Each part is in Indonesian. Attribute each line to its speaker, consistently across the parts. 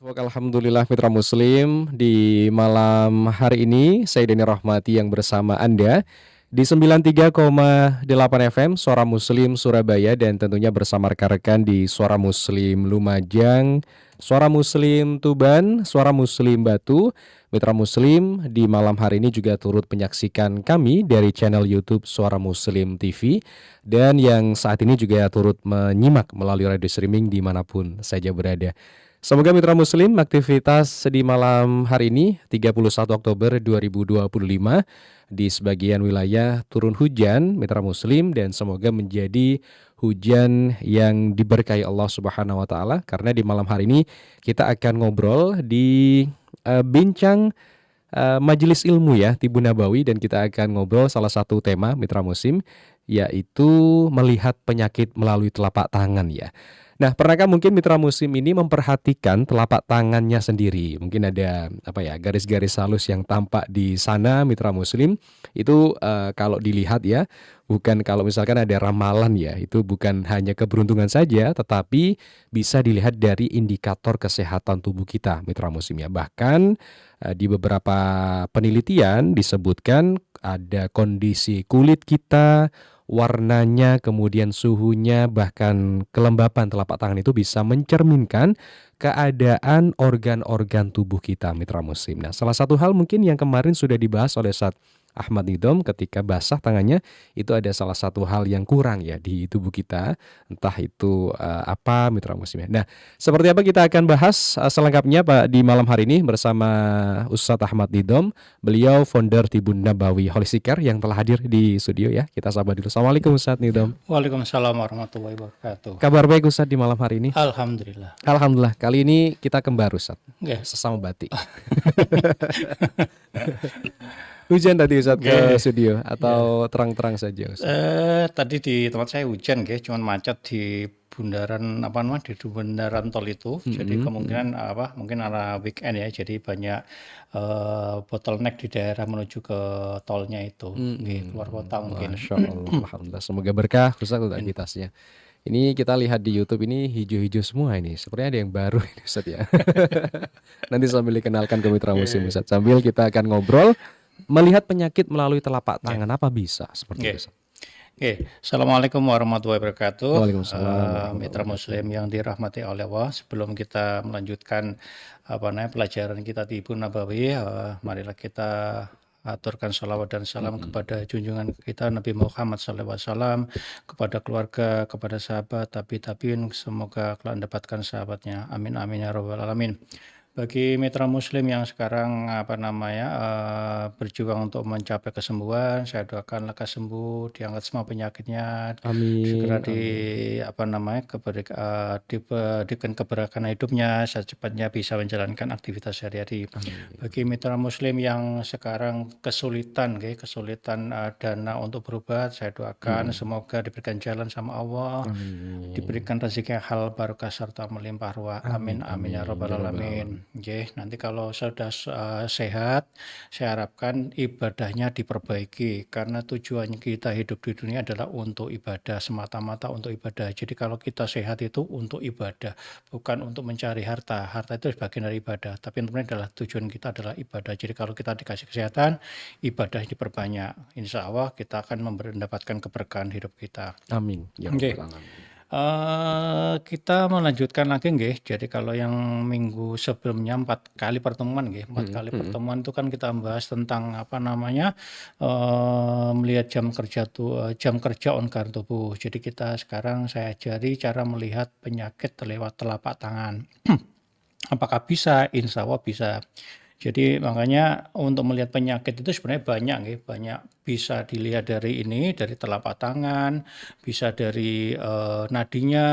Speaker 1: Alhamdulillah Mitra Muslim, di malam hari ini saya Deni Rahmati yang bersama Anda di 93,8 FM Suara Muslim Surabaya, dan tentunya bersama rekan-rekan di Suara Muslim Lumajang, Suara Muslim Tuban, Suara Muslim Batu. Mitra Muslim di malam hari ini juga turut menyaksikan kami dari channel YouTube Suara Muslim TV, dan yang saat ini juga turut menyimak melalui radio streaming dimanapun saja berada. Semoga Mitra Muslim aktivitas di malam hari ini 31 Oktober 2025 di sebagian wilayah turun hujan Mitra Muslim, dan semoga menjadi hujan yang diberkahi Allah Subhanahu wa taala, karena di malam hari ini kita akan ngobrol di bincang majelis ilmu ya Tibun Nabawi, dan kita akan ngobrol salah satu tema Mitra Muslim, yaitu melihat penyakit melalui telapak tangan ya. Nah, pernahkah mungkin Mitra Muslim ini memperhatikan telapak tangannya sendiri? Mungkin ada garis-garis halus yang tampak di sana Mitra Muslim. Itu kalau dilihat ya, bukan kalau misalkan ada ramalan ya, itu bukan hanya keberuntungan saja, tetapi bisa dilihat dari indikator kesehatan tubuh kita Mitra Muslim ya. Bahkan di beberapa penelitian disebutkan ada kondisi kulit kita, warnanya, kemudian suhunya, bahkan kelembapan telapak tangan itu bisa mencerminkan keadaan organ-organ tubuh kita Mitra Muslim. Nah, salah satu hal mungkin yang kemarin sudah dibahas oleh Ustaz Ahmad Nidom, ketika basah tangannya itu ada salah satu hal yang kurang ya di tubuh kita, entah itu apa Mitra Muslim. Nah, seperti apa kita akan bahas selengkapnya Pak di malam hari ini bersama Ustaz Ahmad Nidom. Beliau founder Tibun Nabawi Holistic Care yang telah hadir di studio ya. Kita sapa dulu. Assalamualaikum Ustaz Nidom.
Speaker 2: Waalaikumsalam warahmatullahi wabarakatuh.
Speaker 1: Kabar baik Ustaz di malam hari ini?
Speaker 2: Alhamdulillah.
Speaker 1: Alhamdulillah. Kali ini kita kembar Ustaz.
Speaker 2: Okay.
Speaker 1: Sesama batik. Hujan tadi Ustaz ke studio atau terang-terang saja Ustaz?
Speaker 2: Tadi di tempat saya hujan cuman macet di bundaran di bundaran tol itu. Jadi kemungkinan mungkin arah weekend ya, jadi banyak bottleneck di daerah menuju ke tolnya itu. Keluar kota mungkin.
Speaker 1: Masya Allah, alhamdulillah. Semoga berkah Ustaz untuk aktivitasnya. Ini kita lihat di YouTube ini hijau-hijau semua ini. Sepertinya ada yang baru ini Ustaz ya. Nanti sambil dikenalkan ke Mitra Muslim Ustaz. Sambil kita akan ngobrol melihat penyakit melalui telapak tangan, apa bisa seperti itu?
Speaker 2: Assalamualaikum warahmatullahi wabarakatuh.
Speaker 1: Waalaikumsalam.
Speaker 2: Mitra Muslim yang dirahmati oleh Allah. Sebelum kita melanjutkan pelajaran kita di Tibun Nabawi, marilah kita aturkan salawat dan salam kepada junjungan kita Nabi Muhammad SAW, kepada keluarga, kepada sahabat, tabi'in, semoga kalian dapatkan sahabatnya. Amin amin ya rabbal alamin. Bagi mitra muslim yang sekarang berjuang untuk mencapai kesembuhan, saya doakan lekas sembuh, diangkat semua penyakitnya, segera diberikan keberkahan hidupnya, secepatnya bisa menjalankan aktivitas sehari-hari. Bagi mitra muslim yang sekarang kesulitan dana untuk berobat, saya doakan semoga diberikan jalan sama Allah, diberikan rezeki yang halal, barokah serta melimpah ruah. Amin amin ya rabbal alamin. Nanti kalau sudah sehat, saya harapkan ibadahnya diperbaiki, karena tujuan kita hidup di dunia adalah untuk ibadah, semata-mata untuk ibadah. Jadi kalau kita sehat itu untuk ibadah, bukan untuk mencari harta. Harta itu bagian dari ibadah, tapi sebenarnya adalah tujuan kita adalah ibadah. Jadi kalau kita dikasih kesehatan, ibadah diperbanyak. Insya Allah kita akan mendapatkan keberkahan hidup kita.
Speaker 1: Amin.
Speaker 2: Kita melanjutkan lagi Jadi kalau yang minggu sebelumnya 4 kali pertemuan pertemuan itu kan kita bahas tentang melihat jam kerja organ tubuh. Jadi sekarang saya ajari cara melihat penyakit lewat telapak tangan. Apakah bisa? Insya Allah bisa. Jadi makanya untuk melihat penyakit itu sebenarnya banyak bisa dilihat dari telapak tangan, bisa dari nadinya,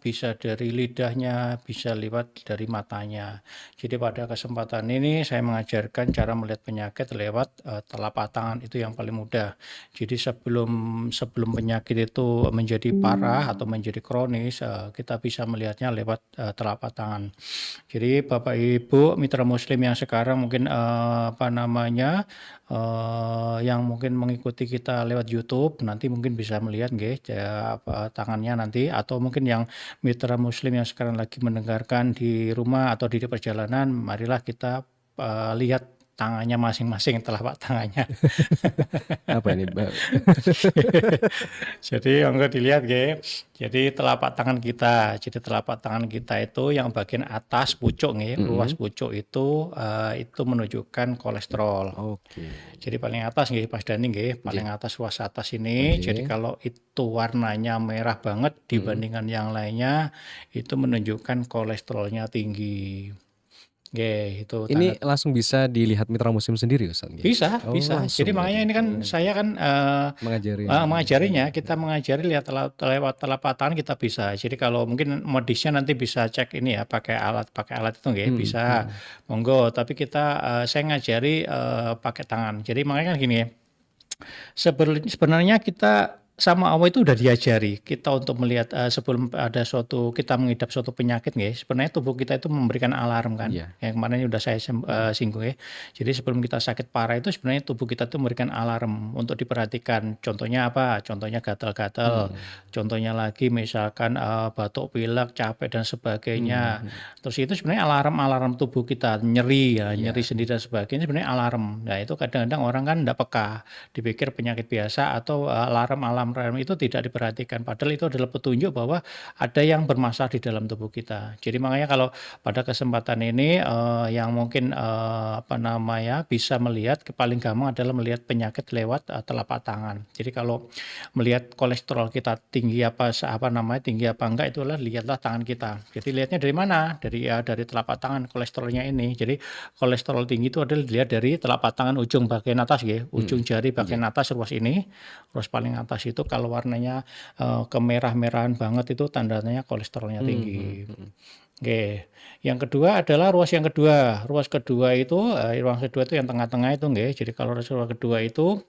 Speaker 2: bisa dari lidahnya, bisa lewat dari matanya. Jadi pada kesempatan ini saya mengajarkan cara melihat penyakit lewat telapak tangan, itu yang paling mudah. Jadi sebelum penyakit itu menjadi parah atau menjadi kronis, kita bisa melihatnya lewat telapak tangan. Jadi Bapak Ibu mitra muslim yang sekarang mungkin yang mungkin mungkin mengikuti kita lewat YouTube, nanti mungkin bisa melihat nggih tangannya nanti, atau mungkin yang mitra muslim yang sekarang lagi mendengarkan di rumah atau di perjalanan, marilah kita lihat tangannya masing-masing, telapak tangannya.
Speaker 1: Apa ini, Mbak?
Speaker 2: Jadi enggak dilihat nggih. Jadi telapak tangan kita. Jadi telapak tangan kita itu yang bagian atas pucuk nggih, ruas pucuk itu menunjukkan kolesterol.
Speaker 1: Oke.
Speaker 2: Jadi paling atas nggih Mas Dani nggih, paling atas ruas atas ini.
Speaker 1: Oke.
Speaker 2: Jadi kalau itu warnanya merah banget dibandingkan yang lainnya, itu menunjukkan kolesterolnya tinggi. Nggih, itu
Speaker 1: Ini
Speaker 2: tanda.
Speaker 1: langsung bisa dilihat mitra muslim sendiri Ustaz?
Speaker 2: Bisa,
Speaker 1: Oh,
Speaker 2: bisa.
Speaker 1: langsung
Speaker 2: Jadi makanya
Speaker 1: berarti.
Speaker 2: ini kan saya kan
Speaker 1: Mengajari.
Speaker 2: mengajarinya, kita mengajari lihat lewat telapak tangan kita bisa. Jadi kalau mungkin modisnya nanti bisa cek ini ya, pakai alat itu nggih, bisa. Monggo, tapi saya ngajari pakai tangan. Jadi makanya kan gini ya. Sebenarnya kita sama Allah itu udah diajari kita untuk melihat sebelum ada kita mengidap suatu penyakit nggih, sebenarnya tubuh kita itu memberikan alarm kan.
Speaker 1: Iya.
Speaker 2: Yang kemarin udah saya singgung ya. Jadi sebelum kita sakit parah itu sebenarnya tubuh kita itu memberikan alarm untuk diperhatikan. Contohnya apa? Contohnya gatal-gatal. Contohnya lagi misalkan batuk pilek, capek dan sebagainya. Terus itu sebenarnya alarm tubuh kita, nyeri ya, nyeri sendi dan sebagainya sebenarnya alarm. Nah, itu kadang-kadang orang kan enggak peka, dipikir penyakit biasa atau alarm itu tidak diperhatikan. Padahal itu adalah petunjuk bahwa ada yang bermasalah di dalam tubuh kita. Jadi makanya kalau pada kesempatan ini yang mungkin bisa melihat, paling gampang adalah melihat penyakit lewat telapak tangan. Jadi kalau melihat kolesterol kita tinggi tinggi apa enggak, itulah lihatlah tangan kita. Jadi lihatnya dari mana? Dari telapak tangan kolesterolnya ini. Jadi kolesterol tinggi itu adalah dilihat dari telapak tangan ujung bagian atas ya, ujung jari bagian atas ruas ini, ruas paling atas itu kalau warnanya kemerah-merahan banget itu tandanya kolesterolnya tinggi. Oke. Yang kedua adalah ruas yang kedua. Ruas kedua itu yang tengah-tengah itu nggih. Jadi kalau ruas kedua itu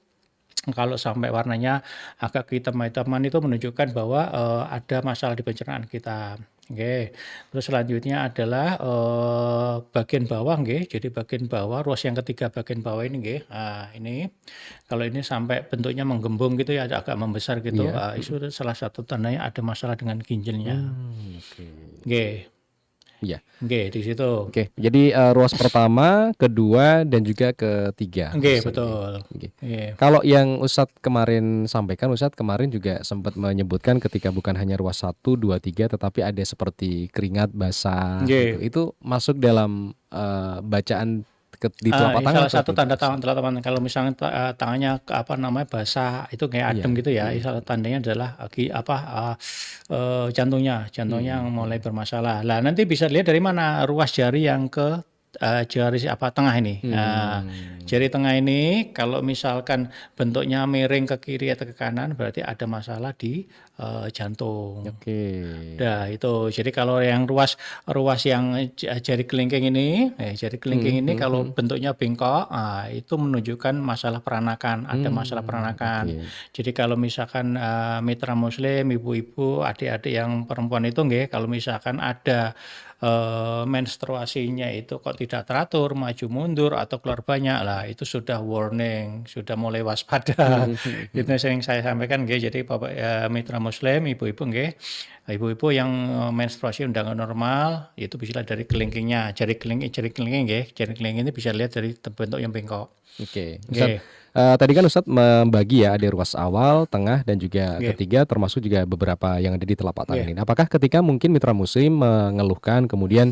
Speaker 2: kalau sampai warnanya agak kehitam-hitaman itu menunjukkan bahwa ada masalah di pencernaan kita. Oke. Terus selanjutnya adalah bagian bawah nggih. Jadi bagian bawah, ruas yang ketiga bagian bawah ini nggih. Nah, ini kalau ini sampai bentuknya menggembung gitu ya, agak membesar gitu, itu salah satu tandanya ada masalah dengan ginjalnya.
Speaker 1: Oke.
Speaker 2: Nggih.
Speaker 1: Iya.
Speaker 2: Nggih, di situ.
Speaker 1: Oke. Jadi ruas pertama, kedua dan juga ketiga.
Speaker 2: Nggih,
Speaker 1: Ustaz,
Speaker 2: betul.
Speaker 1: Oke.
Speaker 2: Nggih.
Speaker 1: Kalau yang Ustadz kemarin sampaikan, Ustadz kemarin juga sempat menyebutkan ketika bukan hanya ruas 1, 2, 3 tetapi ada seperti keringat basah gitu.
Speaker 2: Nggih.
Speaker 1: Itu masuk dalam bacaan di telapak
Speaker 2: Ini
Speaker 1: tangan
Speaker 2: salah
Speaker 1: atau
Speaker 2: satu
Speaker 1: tidak,
Speaker 2: tanda
Speaker 1: Ustadz?
Speaker 2: telapak tangan kalau misalnya tangannya basah itu kayak adem gitu ya, tandanya adalah jantungnya yang mulai bermasalah. Lah nanti bisa dilihat dari mana ruas jari yang ke jari tengah ini. Nah, jari tengah ini kalau misalkan bentuknya miring ke kiri atau ke kanan berarti ada masalah di jantung.
Speaker 1: Oke.
Speaker 2: Nah, itu. Jadi kalau yang ruas yang jari kelingking ini, kalau bentuknya bengkok, itu menunjukkan masalah peranakan, ada masalah peranakan. Jadi kalau misalkan mitra muslim, ibu-ibu, adik-adik yang perempuan itu nggih, kalau misalkan ada menstruasinya itu kok tidak teratur, maju mundur atau keluar banyak, lah itu sudah warning, sudah mulai waspada. Itu sering saya sampaikan nggih. Jadi Bapak mitra muslim, ibu-ibu nggih. Ibu-ibu yang menstruasi udah nggak normal, itu bisa lihat dari kelingkingnya, jari kelingking nggih. Jari kelingking ini bisa lihat dari bentuk yang bengkok.
Speaker 1: Oke.
Speaker 2: Nggih.
Speaker 1: Tadi kan Ustadz membagi ya, ada ruas awal, tengah, dan juga
Speaker 2: Oke.
Speaker 1: ketiga, termasuk juga beberapa yang ada di telapak tangan ini. Apakah ketika mungkin mitra muslim mengeluhkan kemudian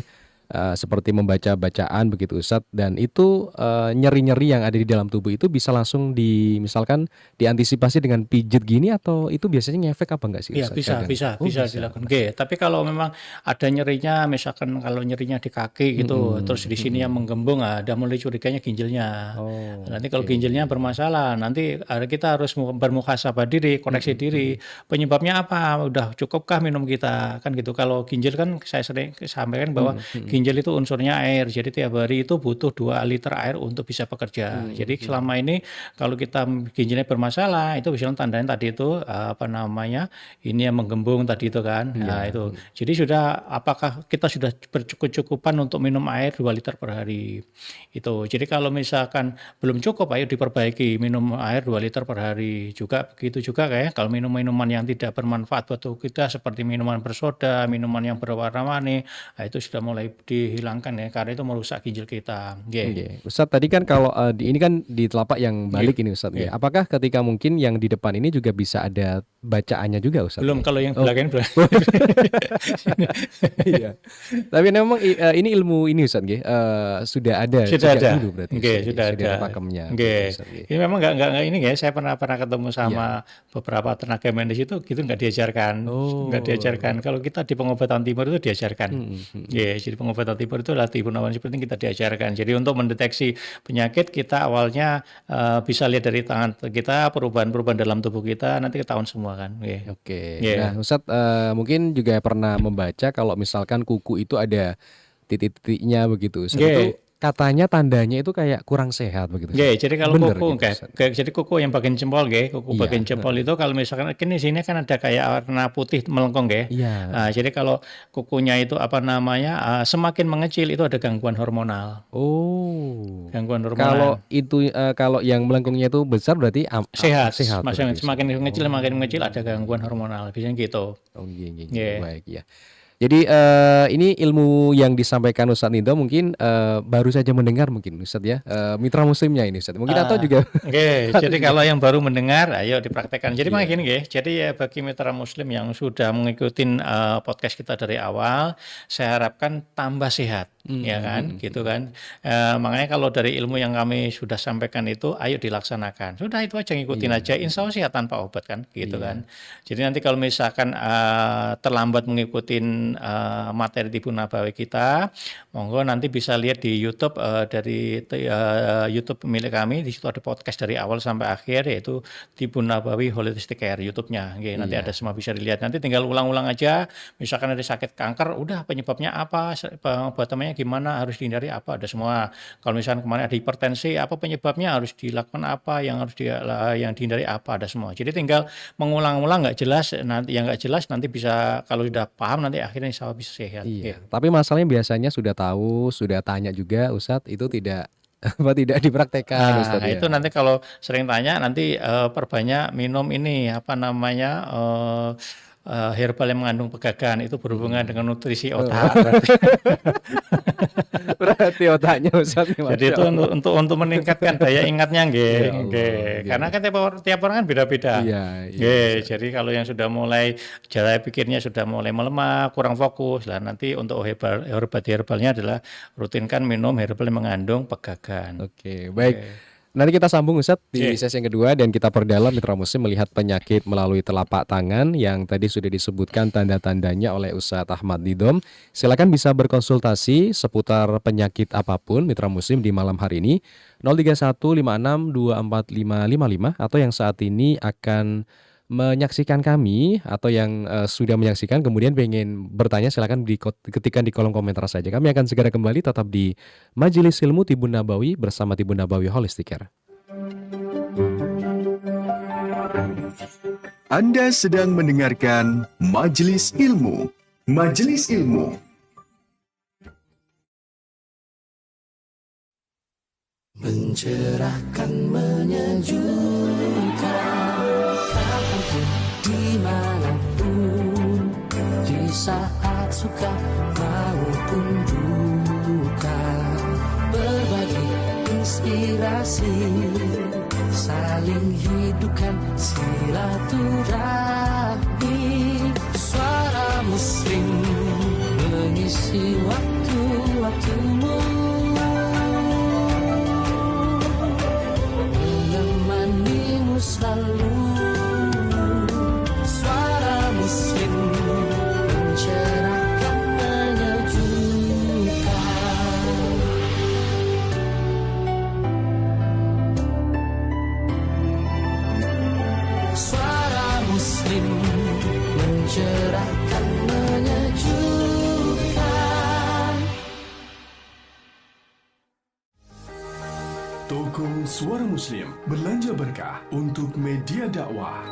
Speaker 1: seperti membaca bacaan begitu Ustadz, dan itu nyeri-nyeri yang ada di dalam tubuh itu bisa langsung misalkan diantisipasi dengan pijit gini, atau itu biasanya ngefek apa enggak sih
Speaker 2: Iya,
Speaker 1: Ustadz?
Speaker 2: bisa dilakukan. Oke, tapi kalau memang ada nyerinya, misalkan kalau nyerinya di kaki gitu, terus di sini yang menggembung, ada mulai curiganya ginjalnya. Nanti kalau ginjalnya bermasalah, nanti kita harus bermuhasabah diri, koreksi diri. Penyebabnya apa? Udah cukupkah minum kita? Kan gitu. Kalau ginjal kan saya sering sampaikan bahwa ginjal ginjal itu unsurnya air. Jadi tiap hari itu butuh 2 liter air untuk bisa bekerja. Jadi selama ini kalau kita ginjalnya bermasalah, itu misalnya tandanya tadi itu ini yang menggembung tadi itu kan. Nah, itu. Jadi apakah kita sudah bercukupan untuk minum air 2 liter per hari. Itu. Jadi kalau misalkan belum cukup, ayo diperbaiki minum air 2 liter per hari. Juga begitu juga kayak kalau minum minuman yang tidak bermanfaat buat tubuh kita seperti minuman bersoda, minuman yang berwarna-warni, itu sudah mulai dihilangkan ya karena itu merusak ginjal kita.
Speaker 1: Ustadz tadi kan kalau ini kan di telapak yang balik ini Ustadz. Apakah ketika mungkin yang di depan ini juga bisa ada bacaannya juga Ustadz?
Speaker 2: Belum, kalau yang belakang belum.
Speaker 1: Iya. Tapi memang ini ilmu ini Ustadz sudah ada dulu berarti.
Speaker 2: Sudah ada
Speaker 1: pakemnya.
Speaker 2: Ini memang nggak ini saya pernah ketemu sama beberapa tenaga medis itu gitu nggak diajarkan. Nggak diajarkan. Kalau kita di pengobatan timur itu diajarkan. Jadi pengobatan timur itu latih gunawan seperti yang kita diajarkan. Jadi untuk mendeteksi penyakit kita awalnya bisa lihat dari tangan kita, perubahan-perubahan dalam tubuh kita, nanti ketahuan semua kan.
Speaker 1: Nah Ustadz mungkin juga pernah membaca kalau misalkan kuku itu ada titik-titiknya begitu Ustadz. Itu katanya tandanya itu kayak kurang sehat begitu.
Speaker 2: Jadi kalau kuku jadi kuku yang bagian jempol bagian jempol itu kalau misalkan sini kan ada kayak warna putih melengkung Nah, jadi kalau kukunya itu semakin mengecil itu ada gangguan hormonal. Gangguan hormonal.
Speaker 1: Kalau itu kalau yang melengkungnya itu besar berarti
Speaker 2: sehat. Semakin mengecil ada gangguan hormonal. Biasanya gitu.
Speaker 1: Baik ya. Jadi ini ilmu yang disampaikan Ustadz Nidom mungkin baru saja mendengar mungkin Ustadz ya, mitra muslimnya ini Ustadz mungkin atau juga
Speaker 2: jadi kalau yang baru mendengar ayo dipraktekkan. Jadi makanya gini jadi ya bagi mitra muslim yang sudah mengikuti podcast kita dari awal, saya harapkan tambah sehat. Ya kan, gitu kan. Makanya kalau dari ilmu yang kami sudah sampaikan itu, ayo dilaksanakan. Sudah itu aja ngikutin aja, insya Allah sehat tanpa obat kan, gitu kan. Jadi nanti kalau misalkan terlambat mengikuti materi Tibun Nabawi kita, monggo nanti bisa lihat di YouTube dari YouTube milik kami. Di situ ada podcast dari awal sampai akhir yaitu Tibun Nabawi Holistic Care YouTube-nya. Nanti ada semua bisa dilihat. Nanti tinggal ulang-ulang aja. Misalkan ada sakit kanker, udah penyebabnya apa, pengobatan gimana, harus dihindari apa, ada semua. Kalau misalnya kemarin ada hipertensi, apa penyebabnya, harus dilakukan apa, yang harus yang dihindari apa, ada semua. Jadi tinggal mengulang-ulang nggak jelas, nanti yang nggak jelas nanti bisa kalau sudah paham nanti akhirnya insya Allah bisa sehat.
Speaker 1: Tapi masalahnya biasanya sudah tahu, sudah tanya juga Ustadz, itu tidak dipraktekkan Ustadz.
Speaker 2: Itu nanti kalau sering tanya nanti perbanyak minum ini herbal yang mengandung pegagan, itu berhubungan dengan nutrisi otak.
Speaker 1: Berarti otaknya Ustadz.
Speaker 2: Jadi itu untuk meningkatkan daya ingatnya karena kan tiap orang kan beda-beda. Jadi kalau yang sudah mulai cara pikirnya sudah mulai melemah, kurang fokus, nanti untuk herbalnya adalah rutinkan minum herbal yang mengandung pegagan.
Speaker 1: Baik. Nanti kita sambung Ustadz di sesi yang kedua dan kita perdalam mitra muslim melihat penyakit melalui telapak tangan yang tadi sudah disebutkan tanda-tandanya oleh Ustadz Ahmad Nidom. Silakan bisa berkonsultasi seputar penyakit apapun mitra muslim di malam hari ini 03156245555 atau yang saat ini akan menyaksikan kami atau yang sudah menyaksikan kemudian pengen bertanya silakan ketikkan di kolom komentar saja. Kami akan segera kembali tetap di Majelis Ilmu Tibun Nabawi bersama Tibun Nabawi Holistic Care.
Speaker 3: Anda sedang mendengarkan Majelis Ilmu. Majelis Ilmu.
Speaker 4: Mencerahkan, menyejukkan. Dimanapun, di saat suka maupun duka, berbagi inspirasi, saling hidupkan silaturahmi. Suara Muslim mengisi waktu-waktumu, menemanimu selalu. Muslim mencerahkan, menyejukkan. Suara Muslim mencerahkan, menyejukkan.
Speaker 3: Toko Suara Muslim belanja berkah untuk media dakwah.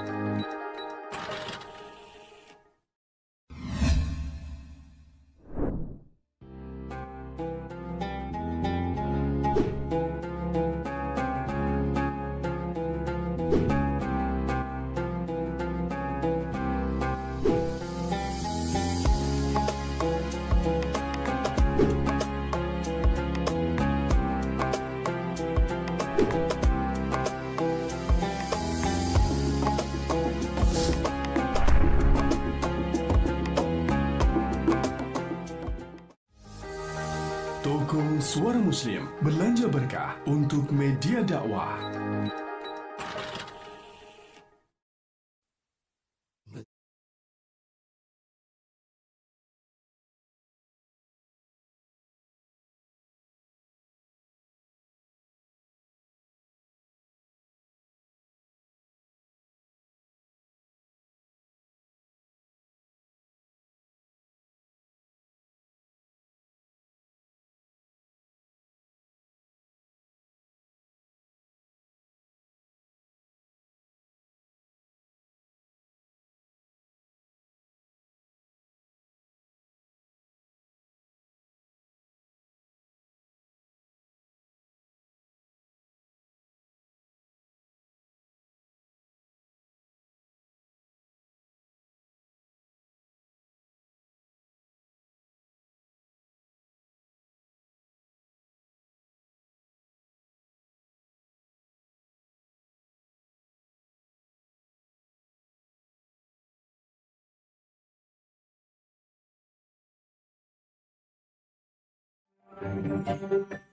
Speaker 3: Toko Suara Muslim belanja berkah untuk media dakwah.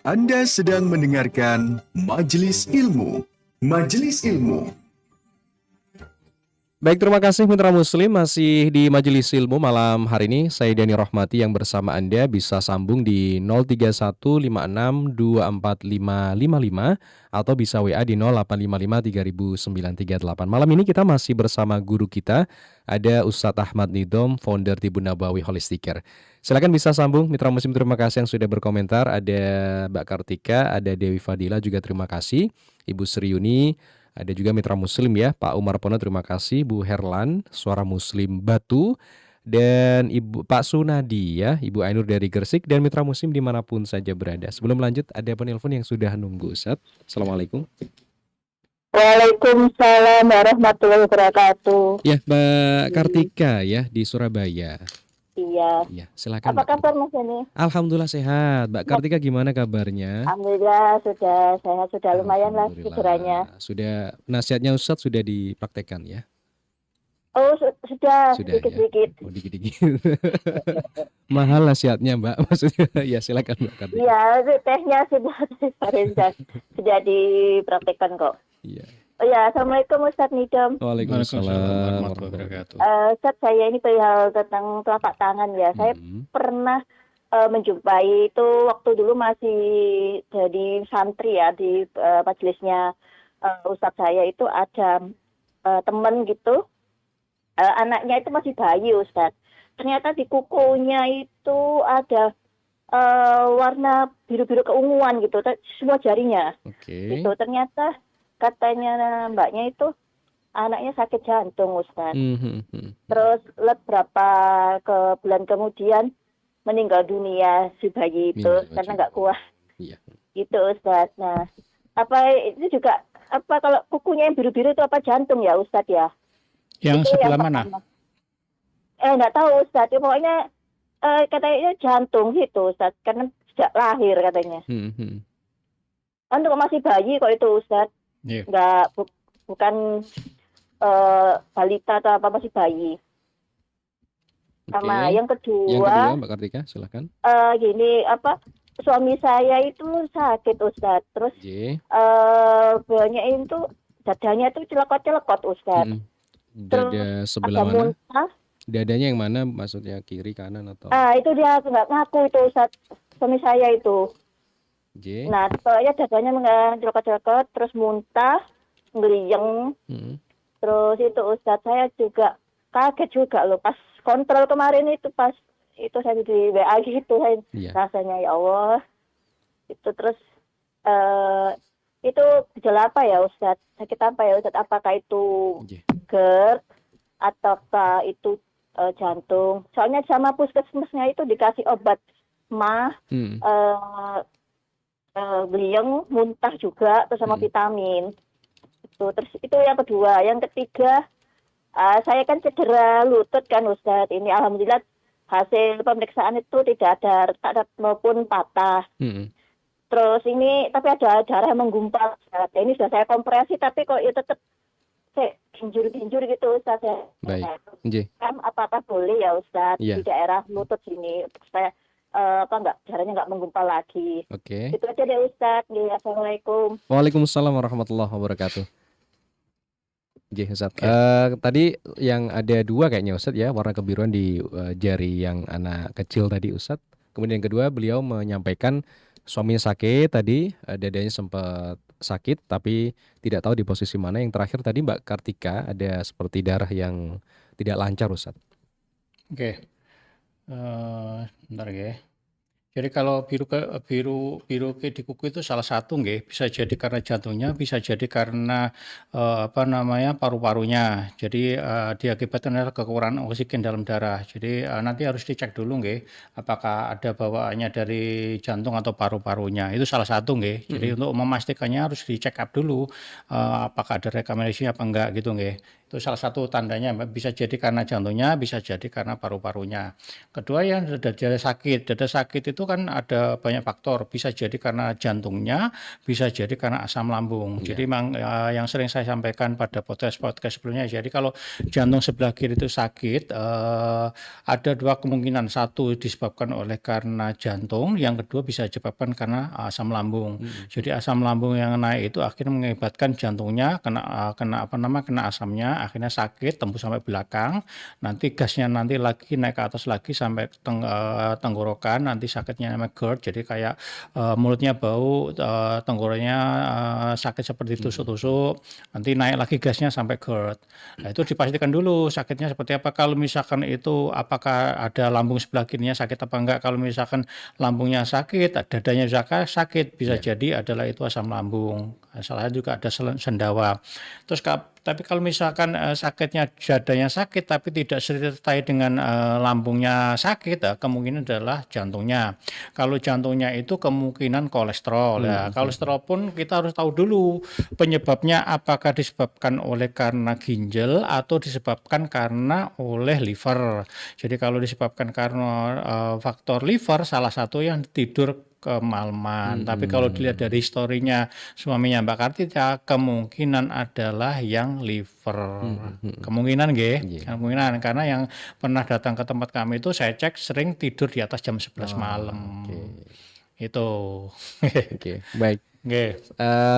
Speaker 3: Anda sedang mendengarkan Majelis Ilmu. Majelis Ilmu.
Speaker 1: Baik, terima kasih Mitra Muslim, masih di Majelis Ilmu malam hari ini. Saya Dani Rohmati yang bersama Anda bisa sambung di 03156245555 atau bisa WA di 0855300938. Malam ini kita masih bersama guru kita, ada Ustadz Ahmad Nidom, founder Tibun Nabawi Holistic Care. Silakan bisa sambung Mitra Muslim, terima kasih yang sudah berkomentar. Ada Mbak Kartika, ada Dewi Fadila juga terima kasih, Ibu Sriuni. Ada juga Mitra Muslim ya, Pak Umar Pono terima kasih, Bu Herlan, Suara Muslim Batu, dan Ibu Pak Sunadi ya, Ibu Ainur dari Gresik, dan Mitra Muslim dimanapun saja berada. Sebelum lanjut, ada penelpon yang sudah nunggu, Ustaz. Assalamualaikum.
Speaker 5: Waalaikumsalam warahmatullahi wabarakatuh.
Speaker 1: Ya, Mbak Kartika ya, di Surabaya.
Speaker 5: Iya.
Speaker 1: Ya, silakan.
Speaker 5: Apa
Speaker 1: Mbak.
Speaker 5: kabar Mas ini?
Speaker 1: Alhamdulillah sehat. Mbak Kartika gimana kabarnya?
Speaker 5: Alhamdulillah sudah sehat, sudah lumayan lah
Speaker 1: Alhamdulillah.
Speaker 5: pikirannya.
Speaker 1: Sudah, nasihatnya Ustadz sudah dipraktekkan ya?
Speaker 5: Oh sudah
Speaker 1: Sudah
Speaker 5: sedikit-sedikit.
Speaker 1: ya? Oh, dikit-dikit. Mahal nasihatnya Mbak, maksudnya. Ya, silakan Mbak Kartika.
Speaker 5: Iya, tehnya sudah dipraktekkan kok.
Speaker 1: Iya.
Speaker 5: Oh ya, Assalamualaikum Ustadz Nidom.
Speaker 1: Waalaikumsalam
Speaker 2: warahmatullahi
Speaker 1: warahmatullahi
Speaker 2: wabarakatuh.
Speaker 5: Ustadz, saya ini perihal tentang telapak tangan ya. Saya pernah menjumpai itu waktu dulu masih jadi santri ya di majelisnya Ustadz saya itu ada teman gitu. Anaknya itu masih bayi Ustadz. Ternyata di kukunya itu ada warna biru-biru keunguan gitu, semua jarinya.
Speaker 1: Oke.
Speaker 5: Gitu. Ternyata katanya mbaknya itu anaknya sakit jantung Ustadz. Terus beberapa bulan kemudian meninggal dunia si bayi itu karena nggak kuat.
Speaker 1: Iya.
Speaker 5: Gitu Ustadz. Nah, apa itu juga apa kalau kukunya yang biru-biru itu apa jantung ya Ustadz ya?
Speaker 2: Yang
Speaker 5: Itu
Speaker 2: sebelah
Speaker 5: yang
Speaker 2: mana?
Speaker 5: pertama. Nggak tahu Ustadz. Ya, pokoknya katanya jantung gitu Ustadz karena sejak lahir katanya. Untuk masih bayi kok itu Ustadz.
Speaker 2: Iya.
Speaker 5: Bukan balita atau apa, masih bayi. Sama
Speaker 1: Oke.
Speaker 5: yang
Speaker 1: Yang kedua
Speaker 5: kedua,
Speaker 1: Mbak Kartika, silakan.
Speaker 5: gini apa suami saya itu sakit Ustadz. Terus
Speaker 1: J.
Speaker 5: banyak itu dadanya itu celekot-celekot Ustadz.
Speaker 1: Dada sebelah
Speaker 5: Ada
Speaker 1: mana?
Speaker 5: muntah.
Speaker 1: Dadanya yang mana? Maksudnya kiri, kanan atau?
Speaker 5: Itu dia nggak ngaku itu Ustadz, suami saya itu.
Speaker 1: J.
Speaker 5: Nah, pokoknya dadanya celekot-celekot, terus muntah, ngeliyeng. Terus itu Ustadz saya juga kaget juga loh pas kontrol kemarin itu, pas itu saya di WA gitu saya
Speaker 1: Iya.
Speaker 5: rasanya ya Allah itu. Terus Itu gejala apa ya Ustadz? Sakit apa ya Ustadz? Apakah itu
Speaker 1: Nggih.
Speaker 5: GERD ataukah itu jantung? Soalnya sama puskesmasnya itu dikasih obat mah,
Speaker 1: Hmm.
Speaker 5: eh beliau muntah juga, terus sama
Speaker 1: Hmm.
Speaker 5: vitamin. Terus itu yang kedua. Yang ketiga, saya kan cedera lutut kan Ustadz. Ini alhamdulillah hasil pemeriksaan itu tidak ada retak maupun patah.
Speaker 1: Hmm.
Speaker 5: Terus ini tapi ada darah yang menggumpal Ustadz. Ini sudah saya kompresi tapi kok ya tetap kayak ginjur-ginjur gitu Ustadz ya.
Speaker 1: Baik. Nggih.
Speaker 5: Apakah boleh ya Ustadz
Speaker 1: Iya.
Speaker 5: di daerah lutut sini supaya darahnya nggak menggumpal lagi.
Speaker 1: Oke.
Speaker 5: Itu aja deh Ustadz. Ya, Assalamualaikum.
Speaker 1: Waalaikumsalam warahmatullahi wabarakatuh. Nggih, Ustaz.
Speaker 2: Oke.
Speaker 1: Tadi yang ada 2 kayaknya Ustaz ya, warna kebiruan di jari yang anak kecil tadi Ustaz. Kemudian yang kedua beliau menyampaikan suaminya sakit tadi, dadanya sempat sakit tapi tidak tahu di posisi mana. Yang terakhir tadi Mbak Kartika ada seperti darah yang tidak lancar Ustaz.
Speaker 2: Oke. Bentar ya. Jadi kalau biru di kuku itu salah satu nggih, bisa jadi karena jantungnya, bisa jadi karena paru-parunya. Jadi diakibatkan oleh kekurangan oksigen dalam darah. Jadi nanti harus dicek dulu nggih, apakah ada bawaannya dari jantung atau paru-parunya. Itu salah satu nggih. Jadi untuk memastikannya harus dicek up dulu, apakah ada rekomendasi apa enggak gitu nggih. Itu salah satu tandanya, bisa jadi karena jantungnya, bisa jadi karena paru-parunya. Kedua yang dada sakit. Dada sakit itu kan ada banyak faktor, bisa jadi karena jantungnya, bisa jadi karena asam lambung.
Speaker 1: Iya.
Speaker 2: Jadi memang yang sering saya sampaikan pada podcast sebelumnya, jadi kalau jantung sebelah kiri itu sakit, ada 2 kemungkinan. Satu disebabkan oleh karena jantung, yang kedua bisa disebabkan karena asam lambung. Jadi asam lambung yang naik itu akhirnya mengakibatkan jantungnya kena asamnya, akhirnya sakit tembus sampai belakang. Nanti gasnya nanti lagi naik ke atas lagi sampai tenggorokan, nanti sakitnya namanya GERD. Jadi kayak mulutnya bau, tenggorokannya sakit seperti tusuk-tusuk. Nanti naik lagi gasnya sampai GERD. Nah, itu dipastikan dulu sakitnya seperti apa. Kalau misalkan itu apakah ada lambung sebelah kirinya sakit apa enggak. Kalau misalkan lambungnya sakit, dadanya juga sakit, bisa jadi adalah itu asam lambung. Salah juga ada sendawa. Terus tapi kalau misalkan sakitnya dadanya sakit tapi tidak sertai dengan lambungnya sakit, kemungkinan adalah jantungnya. Kalau jantungnya itu kemungkinan kolesterol. Ya, kolesterol pun kita harus tahu dulu penyebabnya, apakah disebabkan oleh karena ginjal atau disebabkan karena oleh liver. Jadi kalau disebabkan karena faktor liver, salah satu yang tidur kemalaman. Tapi kalau dilihat dari historinya suaminya Mbak Kartika, kemungkinan adalah yang liver. Kemungkinan nggih, kemungkinan karena yang pernah datang ke tempat kami itu saya cek sering tidur di atas jam 11 malam. Itu.
Speaker 1: Oke, baik.
Speaker 2: Nggih.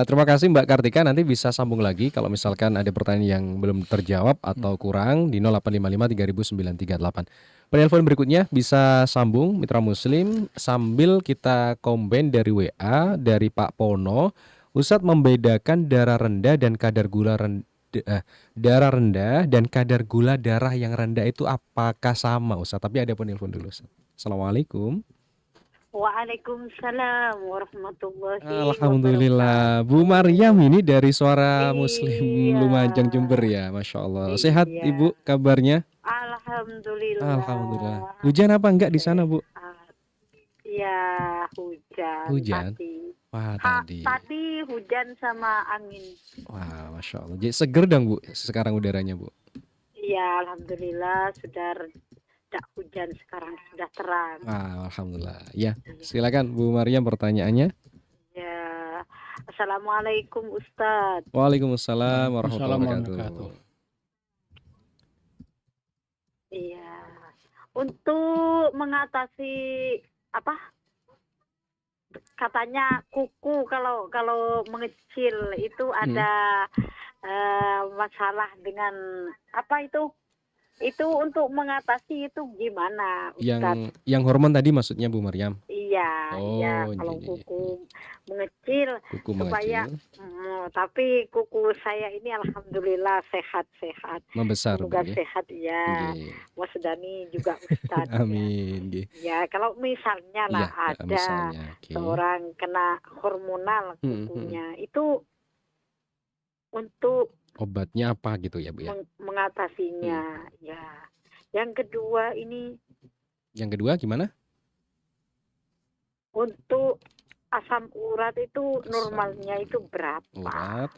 Speaker 1: Terima kasih Mbak Kartika, nanti bisa sambung lagi kalau misalkan ada pertanyaan yang belum terjawab atau kurang di 0855 3938. Penelpon berikutnya bisa sambung Mitra Muslim sambil kita combine dari WA dari Pak Pono. Ustadz membedakan darah rendah dan kadar gula kadar gula darah yang rendah itu apakah sama Ustadz? Tapi ada penelpon dulu Ustadz. Assalamualaikum.
Speaker 6: Waalaikumsalam warahmatullahi
Speaker 1: Alhamdulillah, Bu Maryam ini dari Suara Muslim
Speaker 6: Iya.
Speaker 1: Lumajang Jember ya, Masya Allah. Sehat
Speaker 6: Iya.
Speaker 1: Ibu kabarnya?
Speaker 6: Alhamdulillah.
Speaker 1: Alhamdulillah. Hujan apa enggak di sana Bu?
Speaker 6: Ya hujan.
Speaker 1: Hujan?
Speaker 6: Tadi.
Speaker 1: Wah tadi.
Speaker 6: Tadi hujan sama angin.
Speaker 1: Wah Masya Allah. Jadi seger dong Bu sekarang udaranya Bu?
Speaker 6: Iya, alhamdulillah sudah tidak hujan, sekarang sudah terang.
Speaker 1: Wah Alhamdulillah. Ya silakan Bu Maryam pertanyaannya.
Speaker 6: Ya. Assalamualaikum Ustadz.
Speaker 1: Waalaikumsalam warahmatullahi
Speaker 2: Waalaikumsalam
Speaker 1: wabarakatuh.
Speaker 6: Iya. Untuk mengatasi apa? Katanya kuku kalau mengecil itu ada masalah dengan apa itu? Itu untuk mengatasi itu gimana, Ustadz?
Speaker 1: Yang hormon tadi maksudnya Bu Maryam?
Speaker 6: Iya. iya, iya.
Speaker 1: Oh,
Speaker 6: Kalau
Speaker 1: iya, iya.
Speaker 6: kuku mengecil
Speaker 1: Kuku
Speaker 6: supaya,
Speaker 1: mengecil,
Speaker 6: tapi kuku saya ini alhamdulillah sehat-sehat.
Speaker 1: membesar, Mbak,
Speaker 6: Semoga
Speaker 1: nggih.
Speaker 6: sehat ya.
Speaker 1: Nggih.
Speaker 6: Mas Dani juga Ustadz ya.
Speaker 1: Amin, nggih.
Speaker 6: Ya, kalau misalnya
Speaker 1: Iya,
Speaker 6: lah ada
Speaker 1: misalnya, oke.
Speaker 6: seorang kena hormonal
Speaker 1: Mhm, mhm.
Speaker 6: kukunya, itu untuk
Speaker 1: Obatnya apa gitu ya, Bu, ya? Mhm.
Speaker 6: mengatasinya, ya. Yang kedua ini
Speaker 1: Yang kedua gimana?
Speaker 6: untuk asam urat itu
Speaker 1: Asam
Speaker 6: normalnya itu berapa?
Speaker 1: urat,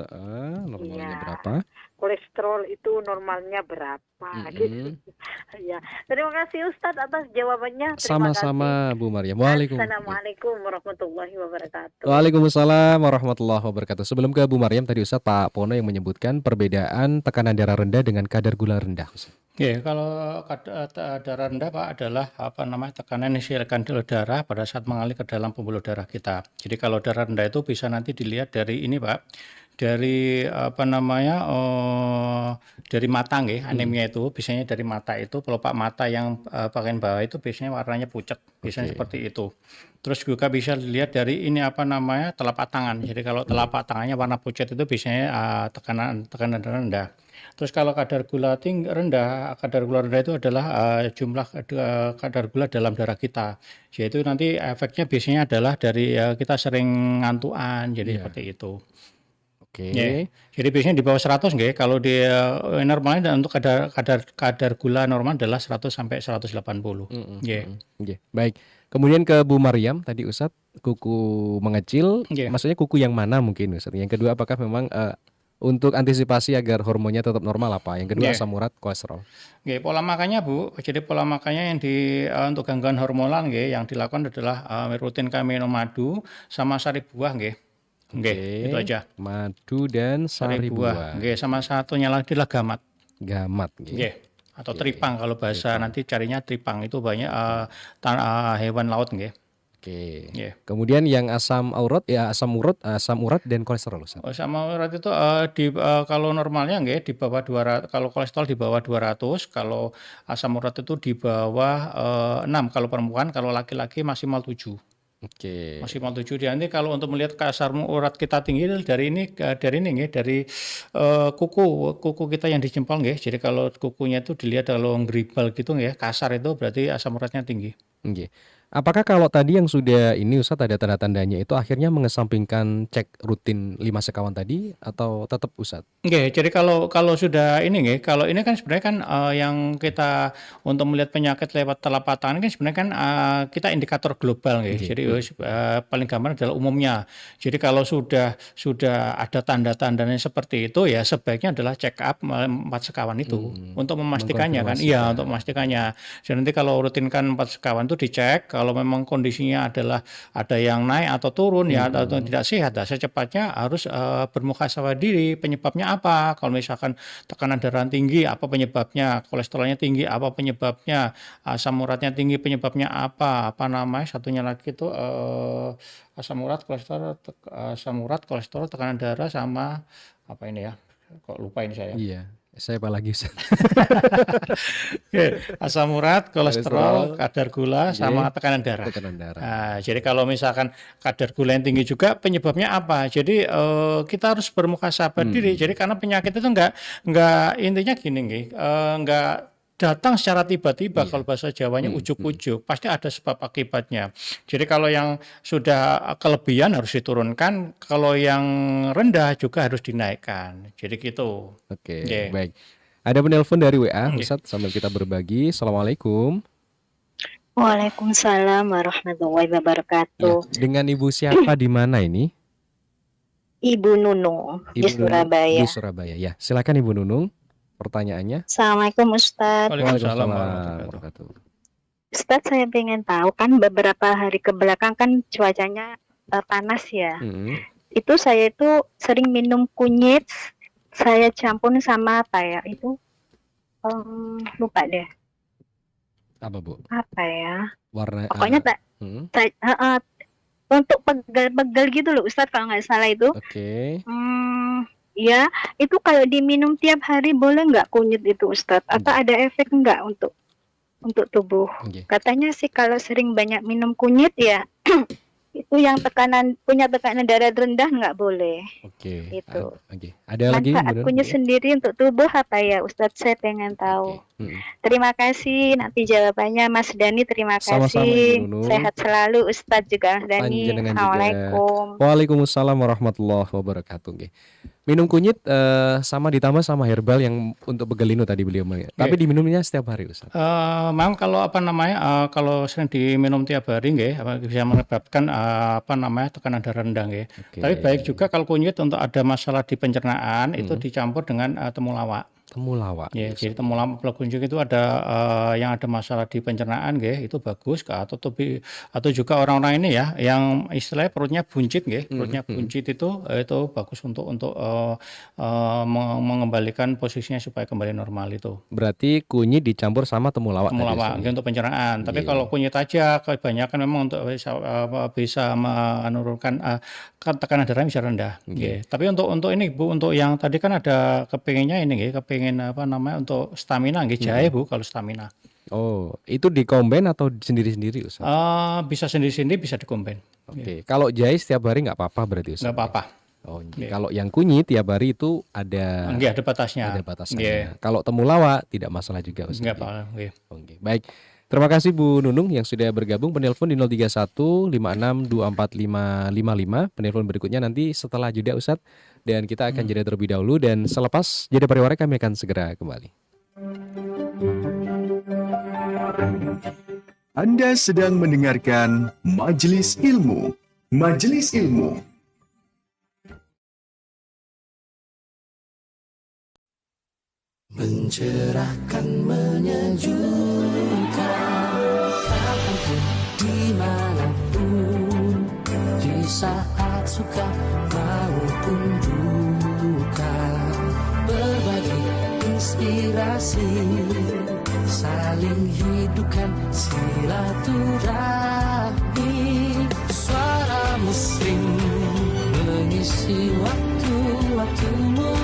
Speaker 1: normalnya
Speaker 6: Iya,
Speaker 1: berapa?
Speaker 6: kolesterol itu normalnya berapa? Gitu.
Speaker 1: Mhm.
Speaker 6: Ya, terima kasih Ustadz atas jawabannya. Terima kasih.
Speaker 1: Sama-sama, Bu Maryam. Nggih.
Speaker 6: Assalamualaikum warahmatullahi wabarakatuh.
Speaker 1: Waalaikumsalam warahmatullahi wabarakatuh. Sebelum ke Bu Maryam, tadi Ustadz Pak Pono yang menyebutkan perbedaan tekanan darah rendah dengan kadar gula rendah.
Speaker 2: Oke, kalau darah rendah Pak adalah tekanan yang dihasilkan oleh darah pada saat mengalir ke dalam pembuluh darah kita. Jadi kalau darah rendah itu bisa nanti dilihat dari ini Pak, dari dari mata nggih, anemia itu biasanya dari mata itu pelopak mata yang bagian bawah itu biasanya warnanya pucat, biasanya
Speaker 1: Oke.
Speaker 2: seperti itu. Terus juga bisa dilihat dari ini telapak tangan. Jadi kalau telapak tangannya warna pucat itu biasanya tekanan darah rendah. Terus kalau kadar gula kadar gula rendah itu adalah jumlah kadar gula dalam darah kita. Yaitu nanti efeknya biasanya adalah dari kita sering ngantukan, jadi
Speaker 1: Iya.
Speaker 2: seperti itu.
Speaker 1: Oke.
Speaker 2: Ya, jadi biasanya di bawah 100 nggih. Kalau di normalnya dan untuk kadar gula normal adalah 100 sampai 180. Nggih.
Speaker 1: Nggih. Baik. Kemudian ke Bu Maryam tadi Ustadz, kuku mengecil,
Speaker 2: Nggih.
Speaker 1: maksudnya kuku yang mana mungkin Ustadz? Yang kedua apakah memang untuk antisipasi agar hormonnya tetap normal apa? Yang kedua
Speaker 2: Nggih.
Speaker 1: asam urat, kolesterol.
Speaker 2: Nggih, pola makannya Bu. Jadi pola makannya yang untuk gangguan hormonal nggih, yang dilakukan adalah rutin kami minum madu sama sari buah nggih. Nggih, itu aja.
Speaker 1: Madu dan sari buah.
Speaker 2: Nggih, sama satunya lagi adalah gamat.
Speaker 1: Gamat nggih.
Speaker 2: Nggih. Atau
Speaker 1: Oke.
Speaker 2: tripang kalau bahasa nanti carinya tripang itu banyak hewan laut nggih.
Speaker 1: Oke.
Speaker 2: Nggih.
Speaker 1: Kemudian yang asam urat dan kolesterol Ustadz.
Speaker 2: Sama urat itu kalau normalnya nggih di bawah 200, kalau kolesterol di bawah 200, kalau asam urat itu di bawah 6 kalau perempuan, kalau laki-laki maksimal 7.
Speaker 1: Oke.
Speaker 2: Maksimal 7. Nanti kalau untuk melihat asam urat kita tinggi dari kuku kita yang di jempol nggih. Jadi kalau kukunya itu dilihat kalau ngeribal gitu nggih, kasar itu berarti asam uratnya tinggi.
Speaker 1: Nggih. Apakah kalau tadi yang sudah ini Ustadz ada tanda-tandanya itu akhirnya mengesampingkan cek rutin 5 sekawan tadi atau tetap Ustadz?
Speaker 2: Nggih, jadi kalau sudah ini nggih, kalau ini kan sebenarnya kan yang kita untuk melihat penyakit lewat telapak tangan kan sebenarnya kan kita indikator global nggih.
Speaker 1: Nggih.
Speaker 2: Jadi paling gampang adalah umumnya. Jadi kalau sudah ada tanda-tandanya seperti itu ya sebaiknya adalah check up 4 sekawan itu untuk memastikannya kan.
Speaker 1: Mengkonfirmasi
Speaker 2: Iya,
Speaker 1: ya.
Speaker 2: untuk memastikannya. Jadi nanti kalau rutinkan 4 sekawan itu dicek, kalau memang kondisinya adalah ada yang naik atau turun ya atau tidak sehat, secepatnya harus bermuhasabah diri penyebabnya apa. Kalau misalkan tekanan darah tinggi apa penyebabnya, kolesterolnya tinggi apa penyebabnya, asam uratnya tinggi penyebabnya apa satunya lagi itu asam urat, kolesterol, tekanan darah sama apa ini ya? Kok lupa ini saya.
Speaker 1: Iya. Saya apa lagi Ustadz?
Speaker 2: Oke, asam urat, kolesterol, kadar gula, sama tekanan darah.
Speaker 1: Tekanan darah.
Speaker 2: Nah, jadi kalau misalkan kadar gula yang tinggi juga penyebabnya apa? Jadi kita harus bermuhasabah diri. Jadi karena penyakit itu enggak intinya gini nggih, enggak datang secara tiba-tiba. Kalau bahasa Jawanya ujuk-ujuk, pasti ada sebab akibatnya. Jadi kalau yang sudah kelebihan harus diturunkan, kalau yang rendah juga harus dinaikkan. Jadi gitu.
Speaker 1: Oke,
Speaker 2: Nggih.
Speaker 1: baik. Ada penelpon dari WA,
Speaker 2: Nggih.
Speaker 1: Ustadz, sambil kita berbagi. Assalamualaikum.
Speaker 7: Waalaikumsalam warahmatullahi
Speaker 1: Ya,
Speaker 7: wabarakatuh.
Speaker 1: dengan Ibu siapa di mana ini?
Speaker 7: Ibu Nunung di
Speaker 1: Ibu Nunung
Speaker 7: Surabaya.
Speaker 1: di Surabaya. Ya, silakan Ibu Nunung. Pertanyaannya.
Speaker 7: Assalamualaikum Ustadz.
Speaker 2: Waalaikumsalam warahmatullahi wabarakatuh.
Speaker 7: Ustadz, saya pengen tahu kan beberapa hari ke belakang kan cuacanya panas ya. Itu saya itu sering minum kunyit, saya campur sama apa ya itu lupa deh
Speaker 1: Apa Bu?
Speaker 7: apa ya.
Speaker 1: Warna.
Speaker 7: Pokoknya untuk pegal-pegal gitu loh Ustadz kalau nggak salah itu.
Speaker 1: Oke.
Speaker 7: Ya, itu kalau diminum tiap hari boleh nggak kunyit itu Ustadz? Atau ada efek nggak untuk tubuh?
Speaker 1: Oke.
Speaker 7: Katanya sih kalau sering banyak minum kunyit ya Itu yang punya tekanan darah rendah nggak boleh.
Speaker 1: Oke.
Speaker 7: Itu.
Speaker 1: Oke. Ada lagi
Speaker 7: Manfaat
Speaker 1: kemudian?
Speaker 7: kunyit sendiri untuk tubuh apa ya Ustadz? Saya pengen tahu. Terima kasih nanti jawabannya Mas Dani. Terima
Speaker 1: Sama-sama,
Speaker 7: kasih.
Speaker 1: Ibu Nunung.
Speaker 7: Sehat selalu Ustadz juga Mas Dani.
Speaker 1: Panjenengan juga.
Speaker 7: Assalamualaikum.
Speaker 1: Waalaikumsalam warahmatullahi wabarakatuh. Oke. Minum kunyit sama ditambah sama herbal yang untuk begelinu tadi beliau. Tapi diminumnya setiap hari, Ustaz.
Speaker 2: Memang kalau kalau sering diminum tiap hari nggih bisa menyebabkan tekanan darah rendah nggih. Tapi baik juga kalau kunyit untuk ada masalah di pencernaan itu dicampur dengan temulawak.
Speaker 1: Temulawak.
Speaker 2: Ya, jadi temulawak kunjung itu ada yang ada masalah di pencernaan nggih, itu bagus atau juga orang-orang ini ya yang istilahnya perutnya buncit nggih, perutnya buncit itu bagus untuk mengembalikan posisinya supaya kembali normal itu.
Speaker 1: Berarti kunyit dicampur sama temulawak.
Speaker 2: Temulawak untuk pencernaan. Tapi kalau kunyit aja kebanyakan memang untuk bisa menurunkan tekanan darah bisa rendah. Tapi untuk ini Bu, untuk yang tadi kan ada kepinginnya ini nggih, kepingin untuk stamina nggih, jahe Bu kalau stamina.
Speaker 1: Oh, itu dikomben atau sendiri-sendiri Ustaz?
Speaker 2: Bisa sendiri-sendiri, bisa dikomben.
Speaker 1: Oke. Kalau jahe setiap hari nggak apa-apa berarti Ustaz?
Speaker 2: Nggak apa-apa.
Speaker 1: Oh, kalau yang kunyit tiap hari itu ada
Speaker 2: batasnya.
Speaker 1: Ada batasannya. Kalau temulawak tidak masalah juga Ustaz.
Speaker 2: Nggak apa-apa.
Speaker 1: Oke, baik. Terima kasih Bu Nunung yang sudah bergabung. Penelpon di 031 56 24555. Penelpon berikutnya nanti setelah jeda Ustaz. Dan kita akan jeda terlebih dahulu. Dan selepas jeda pariwara kami akan segera kembali.
Speaker 3: Anda sedang mendengarkan Majelis Ilmu. Majelis Ilmu.
Speaker 4: Mencerahkan, menyejukkan, kapanpun, dimanapun, di saat suka maupun duka, berbagi inspirasi, saling hidupkan silaturahmi. Suara Muslim mengisi waktu-waktumu,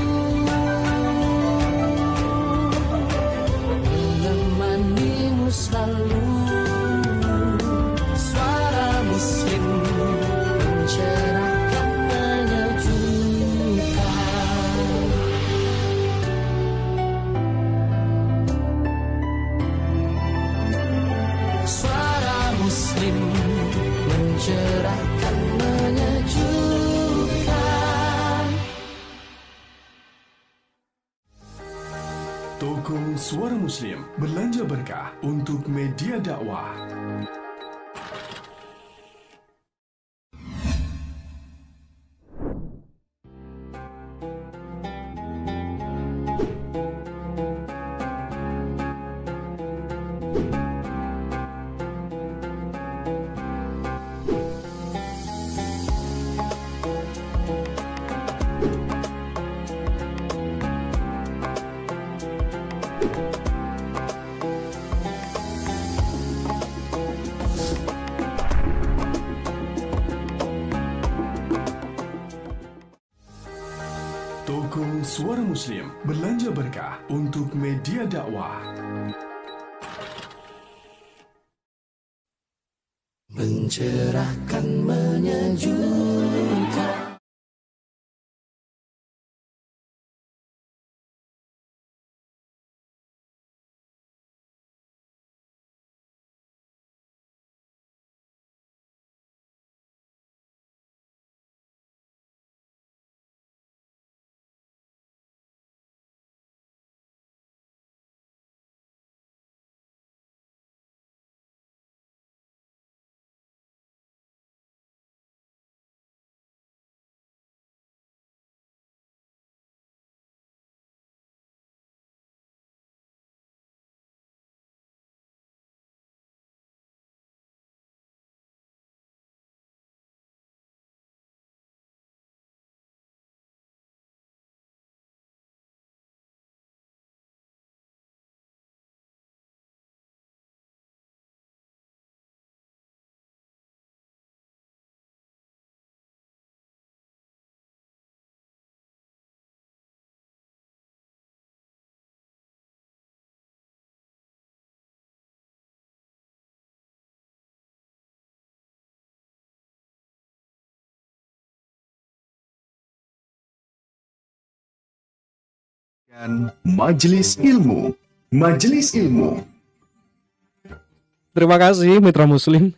Speaker 4: selalu. Suara Muslim mencerahkan, menyejukkan. Suara Muslim mencerahkan, menyejukkan.
Speaker 3: Toko Suara Muslim belanja berkah untuk media dakwah. Toko Suara Muslim belanja berkah untuk media dakwah.
Speaker 4: Mencerahkan, menyejukkan.
Speaker 3: Dan Majelis Ilmu. Majelis Ilmu.
Speaker 1: Terima kasih Mitra Muslim.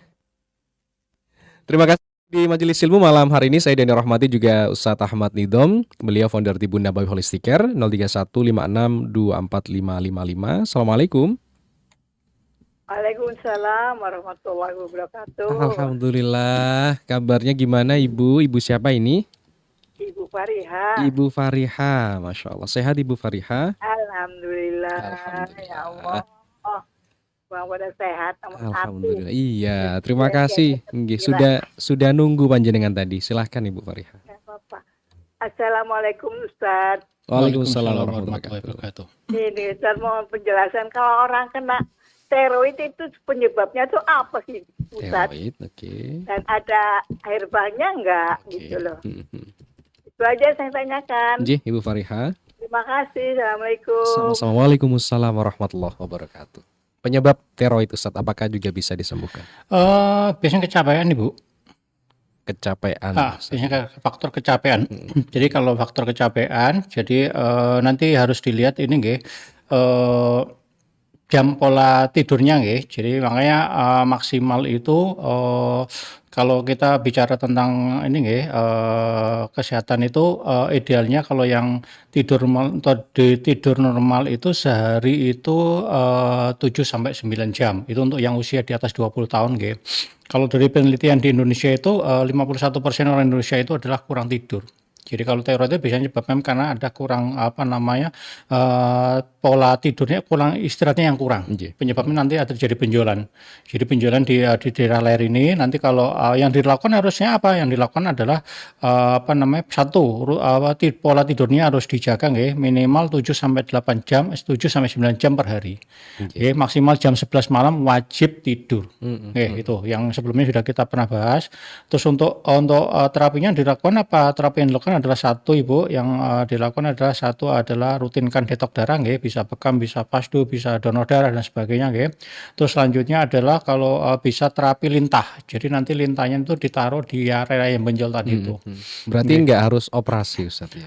Speaker 1: Terima kasih di Majelis Ilmu malam hari ini. Saya Deni Rahmati, juga Ustadz Ahmad Nidom. Beliau founder Tibun Nabawi Holistic Care. 0315624555. Assalamualaikum.
Speaker 6: Waalaikumsalam warahmatullahi wabarakatuh.
Speaker 1: Alhamdulillah. Kabarnya gimana Ibu? Ibu siapa ini?
Speaker 6: Ibu Fariha.
Speaker 1: Ibu Fariha. Masya Allah. Sehat Ibu Fariha?
Speaker 6: Alhamdulillah.
Speaker 1: Alhamdulillah.
Speaker 6: Ya Allah. Bang pada sehat.
Speaker 1: Alhamdulillah. Iya, terima kasih. Nggih, sudah nunggu panjenengan tadi. Silahkan Ibu Fariha.
Speaker 6: Assalamualaikum Ustaz.
Speaker 1: Waalaikumsalam warahmatullahi wabarakatuh.
Speaker 6: Ini Ustaz mohon penjelasan, kalau orang kena steroid itu penyebabnya itu apa sih Ustaz?
Speaker 1: Steroid, oke.
Speaker 6: Dan ada herbalnya enggak gitu loh. Itu aja saya tanyakan.
Speaker 1: Nggih, Ibu Fariha.
Speaker 6: Terima kasih. Assalamualaikum.
Speaker 1: Sama-sama. Waalaikumsalam warahmatullahi wabarakatuh. Penyebab steroid Ustaz, apakah juga bisa disembuhkan?
Speaker 2: Biasanya kecapean Ibu.
Speaker 1: Kecapean.
Speaker 2: Biasanya faktor kecapean. Jadi kalau faktor kecapean, jadi nanti harus dilihat ini nggih, jam pola tidurnya nggih. Jadi makanya maksimal itu kalau kita bicara tentang ini nggih, kesehatan itu idealnya kalau yang tidur normal itu sehari itu 7 sampai 9 jam. Itu untuk yang usia di atas 20 tahun nggih. Kalau dari penelitian di Indonesia itu 51% orang Indonesia itu adalah kurang tidur. Jadi kalau steroid itu biasanya menyebabkan karena ada kurang pola tidurnya kurang, istirahatnya yang kurang. Penyebabnya nanti ada terjadi benjolan. Jadi benjolan di daerah leher ini nanti kalau yang dilakukan harusnya apa? Yang dilakukan adalah pola tidurnya harus dijaga nggih, minimal 7 sampai 8 jam, 7 sampai 9 jam per hari. Maksimal jam 11 malam wajib tidur. Itu yang sebelumnya sudah kita pernah bahas. Terus untuk terapinya dilakukan apa? Terapi yang dilakukan adalah satu Ibu, yang dilakukan adalah rutinkan detok darah nggih, bisa bekam, bisa pasdu, bisa donor darah dan sebagainya nggih. Terus selanjutnya adalah kalau bisa terapi lintah. Jadi nanti lintahnya itu ditaruh di area yang benjol tadi itu.
Speaker 1: Berarti nggak harus operasi Ustaz ya?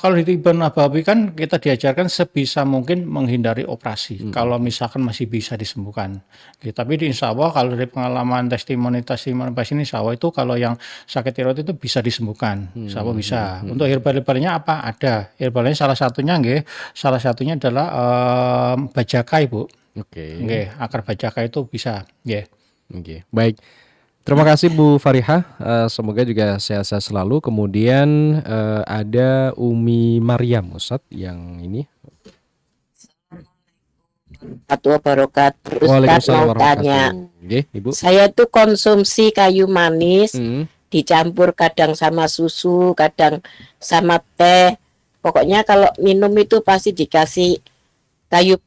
Speaker 2: Kalau di Tibun Nabawi kan kita diajarkan sebisa mungkin menghindari operasi. Kalau misalkan masih bisa disembuhkan. Tapi insya Allah kalau dari pengalaman testimoni pasien, insya Allah itu kalau yang sakit tiroid itu bisa disembuhkan. Insya Allah bisa. Untuk herbal-herbalnya apa? Ada. Herbalnya salah satunya adalah bajaka Ibu. Nggih, akar bajaka itu bisa. Nggih.
Speaker 1: Oke. Baik. Terima kasih Bu Fariha. Semoga juga sehat-sehat selalu. Kemudian ada Umi Maryam Ustaz yang ini.
Speaker 8: Wabarakatuh. Ustaz mau tanya.
Speaker 1: Ibu.
Speaker 8: Saya tuh konsumsi kayu manis dicampur kadang sama susu, kadang sama teh. Pokoknya kalau minum itu pasti dikasih kayu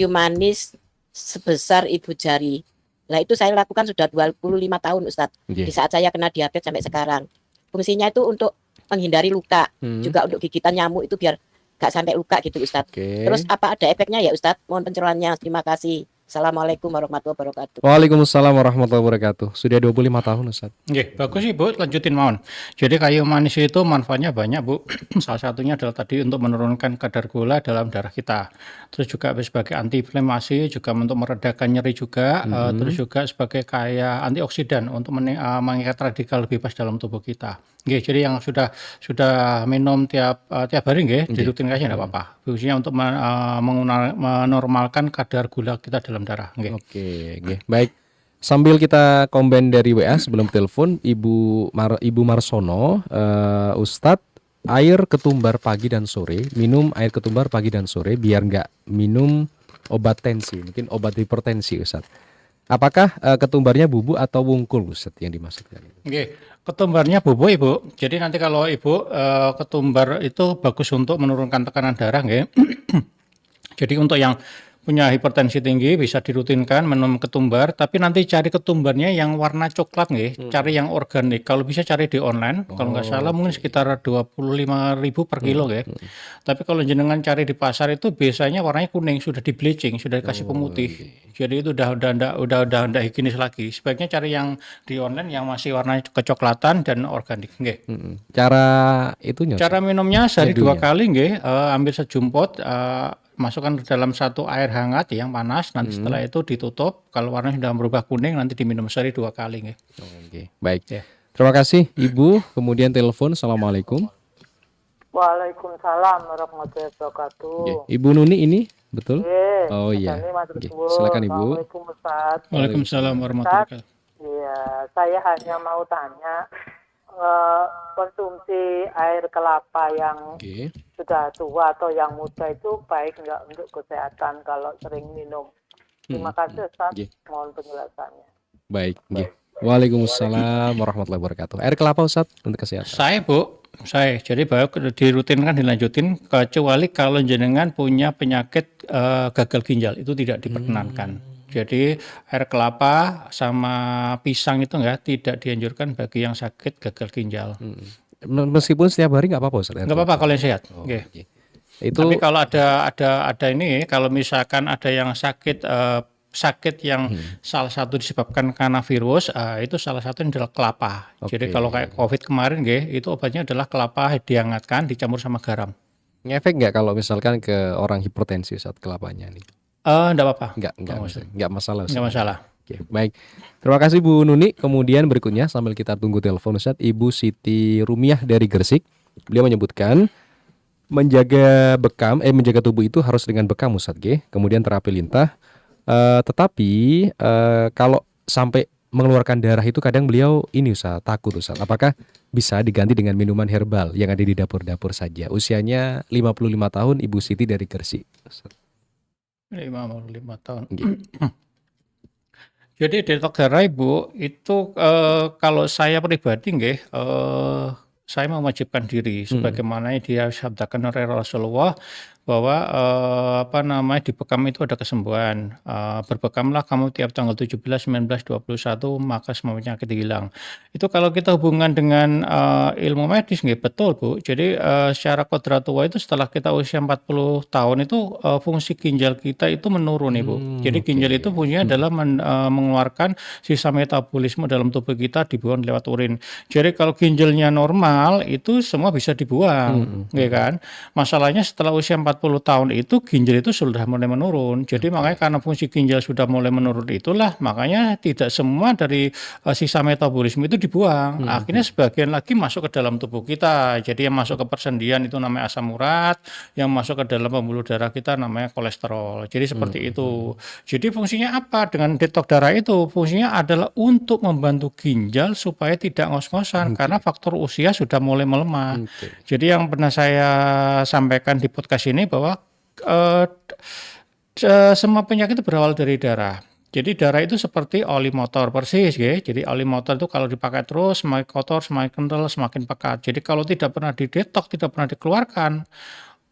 Speaker 8: manis sebesar ibu jari. Nah itu saya lakukan sudah 25 tahun Ustadz. Di saat saya kena diabetes sampai sekarang. Fungsinya itu untuk menghindari luka, juga untuk gigitan nyamuk itu biar gak sampai luka gitu Ustadz. Terus apa ada efeknya ya Ustadz? Mohon pencerahannya. Terima kasih. Assalamualaikum warahmatullahi wabarakatuh.
Speaker 1: Waalaikumsalam warahmatullahi wabarakatuh. Sudah 25 tahun Ustaz.
Speaker 2: Nggih, bagus Ibu, lanjutin mawon. Jadi kayu manis itu manfaatnya banyak Bu. Salah satunya adalah tadi untuk menurunkan kadar gula dalam darah kita. Terus juga sebagai antiinflamasi, juga untuk meredakan nyeri juga, terus juga sebagai kayak antioksidan untuk mengikat radikal bebas dalam tubuh kita. Nggih, jadi yang sudah minum tiap hari nggih, dirutinkan aja enggak apa-apa. Fungsinya untuk menormalkan kadar gula kita dalam darah. Nggih.
Speaker 1: Oke, nggih. Baik. Sambil kita combine dari WA sebelum telepon, Ibu Marsono, Ustadz, air ketumbar pagi dan sore, minum air ketumbar pagi dan sore biar nggak minum obat tensi, mungkin obat hipertensi Ustadz. Apakah ketumbarnya bubuk atau wungkul Ustadz yang dimaksudkan?
Speaker 2: Oke, ketumbarnya bubuk Ibu. Jadi nanti kalau Ibu ketumbar itu bagus untuk menurunkan tekanan darah nggih. Jadi untuk yang punya hipertensi tinggi bisa dirutinkan minum ketumbar, tapi nanti cari ketumbarnya yang warna coklat nggih, cari yang organik. Kalau bisa cari di online, kalau nggak salah mungkin sekitar 25.000 per kilo nggih. Tapi kalau jenengan cari di pasar itu biasanya warnanya kuning, sudah di bleaching, sudah dikasih pemutih. Jadi itu udah enggak higienis lagi. Sebaiknya cari yang di online yang masih warnanya kecoklatan dan organik nggih.
Speaker 1: Cara itunya.
Speaker 2: Cara minumnya sehari 2 kali nggih, ambil sejumput, masukkan ke dalam satu air hangat yang panas, nanti setelah itu ditutup, kalau warnanya sudah berubah kuning nanti diminum sehari 2 kali nggih.
Speaker 1: Oke, baik. Terima kasih Ibu. Kemudian telepon. Assalamualaikum.
Speaker 9: Waalaikumsalam warahmatullahi wabarakatuh.
Speaker 1: Ibu Nuni ini betul?
Speaker 9: Oh
Speaker 1: iya. Silakan Ibu.
Speaker 9: Assalamualaikum Ustaz.
Speaker 2: Waalaikumsalam warahmatullahi wabarakatuh.
Speaker 9: Iya, saya hanya mau tanya konsumsi air kelapa yang sudah tua atau yang muda itu baik nggak untuk kesehatan kalau sering minum? Terima kasih Ustaz, mohon penjelasannya.
Speaker 1: Baik. Waalaikumsalam warahmatullahi wabarakatuh. Air kelapa Ustaz untuk kesehatan.
Speaker 2: Saya jadi bahwa dirutinkan dilanjutin kecuali kalau jenengan punya penyakit gagal ginjal itu tidak diperkenankan. Jadi air kelapa sama pisang itu tidak dianjurkan bagi yang sakit gagal ginjal.
Speaker 1: Meskipun setiap hari nggak apa-apa Ustaz?
Speaker 2: Nggak apa-apa kalau yang sehat. Tapi kalau ada ini, kalau misalkan ada yang sakit yang salah satu disebabkan karena virus, itu salah satunya adalah kelapa. Jadi kalau kayak COVID kemarin itu obatnya adalah kelapa dihangatkan dicampur sama garam.
Speaker 1: Ngefek nggak kalau misalkan ke orang hipertensi saat kelapanya nih?
Speaker 2: Enggak apa-apa.
Speaker 1: Enggak masalah.
Speaker 2: Enggak masalah.
Speaker 1: Oke, baik. Terima kasih Bu Nuni. Kemudian berikutnya sambil kita tunggu telepon Ustaz, Ibu Siti Rumiah dari Gresik. Beliau menyebutkan menjaga tubuh itu harus dengan bekam Ustaz kemudian terapi lintah. Tetapi kalau sampai mengeluarkan darah itu kadang beliau ini Ustaz, takut Ustaz. Apakah bisa diganti dengan minuman herbal yang ada di dapur-dapur saja? Usianya 55 tahun, Ibu Siti dari Gresik. Ustaz.
Speaker 2: 55 tahun. Jadi detok darah Ibu itu kalau saya pribadi saya mewajibkan diri sebagaimana dia sabdakan oleh Rasulullah bahwa di bekam itu ada kesembuhan. Berbekamlah kamu tiap tanggal 17, 19, 21 maka semua penyakit hilang. Itu kalau kita hubungan dengan ilmu medis betul Bu. Jadi secara kodratua itu setelah kita usia 40 tahun itu fungsi ginjal kita itu menurun Ibu. Jadi ginjal itu fungsinya adalah mengeluarkan sisa metabolisme dalam tubuh kita dibuang lewat urin. Jadi kalau ginjalnya normal itu semua bisa dibuang, kan? Masalahnya setelah usia 40 tahun itu ginjal itu sudah mulai menurun. Jadi makanya karena fungsi ginjal sudah mulai menurun itulah makanya tidak semua dari sisa metabolisme itu dibuang. Akhirnya sebagian lagi masuk ke dalam tubuh kita. Jadi yang masuk ke persendian itu namanya asam urat, yang masuk ke dalam pembuluh darah kita namanya kolesterol. Jadi seperti itu. Jadi fungsinya apa dengan detok darah itu? Fungsinya adalah untuk membantu ginjal supaya tidak ngos-ngosan karena faktor usia sudah mulai melemah. Jadi yang pernah saya sampaikan di podcast ini bahwa semua penyakit itu berawal dari darah. Jadi darah itu seperti oli motor persis Jadi oli motor itu kalau dipakai terus semakin kotor, semakin kental, semakin pekat. Jadi kalau tidak pernah didetok, tidak pernah dikeluarkan,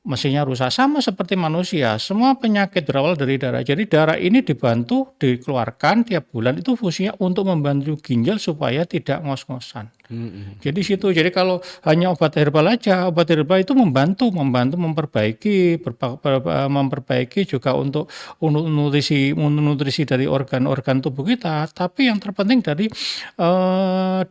Speaker 2: mesinnya rusak. Sama seperti manusia, semua penyakit berawal dari darah. Jadi darah ini dibantu dikeluarkan tiap bulan itu fungsinya untuk membantu ginjal supaya tidak ngos-ngosan. Jadi situ. Jadi kalau hanya obat herbal aja, obat herbal itu membantu memperbaiki juga untuk nutrisi dari organ-organ tubuh kita. Tapi yang terpenting dari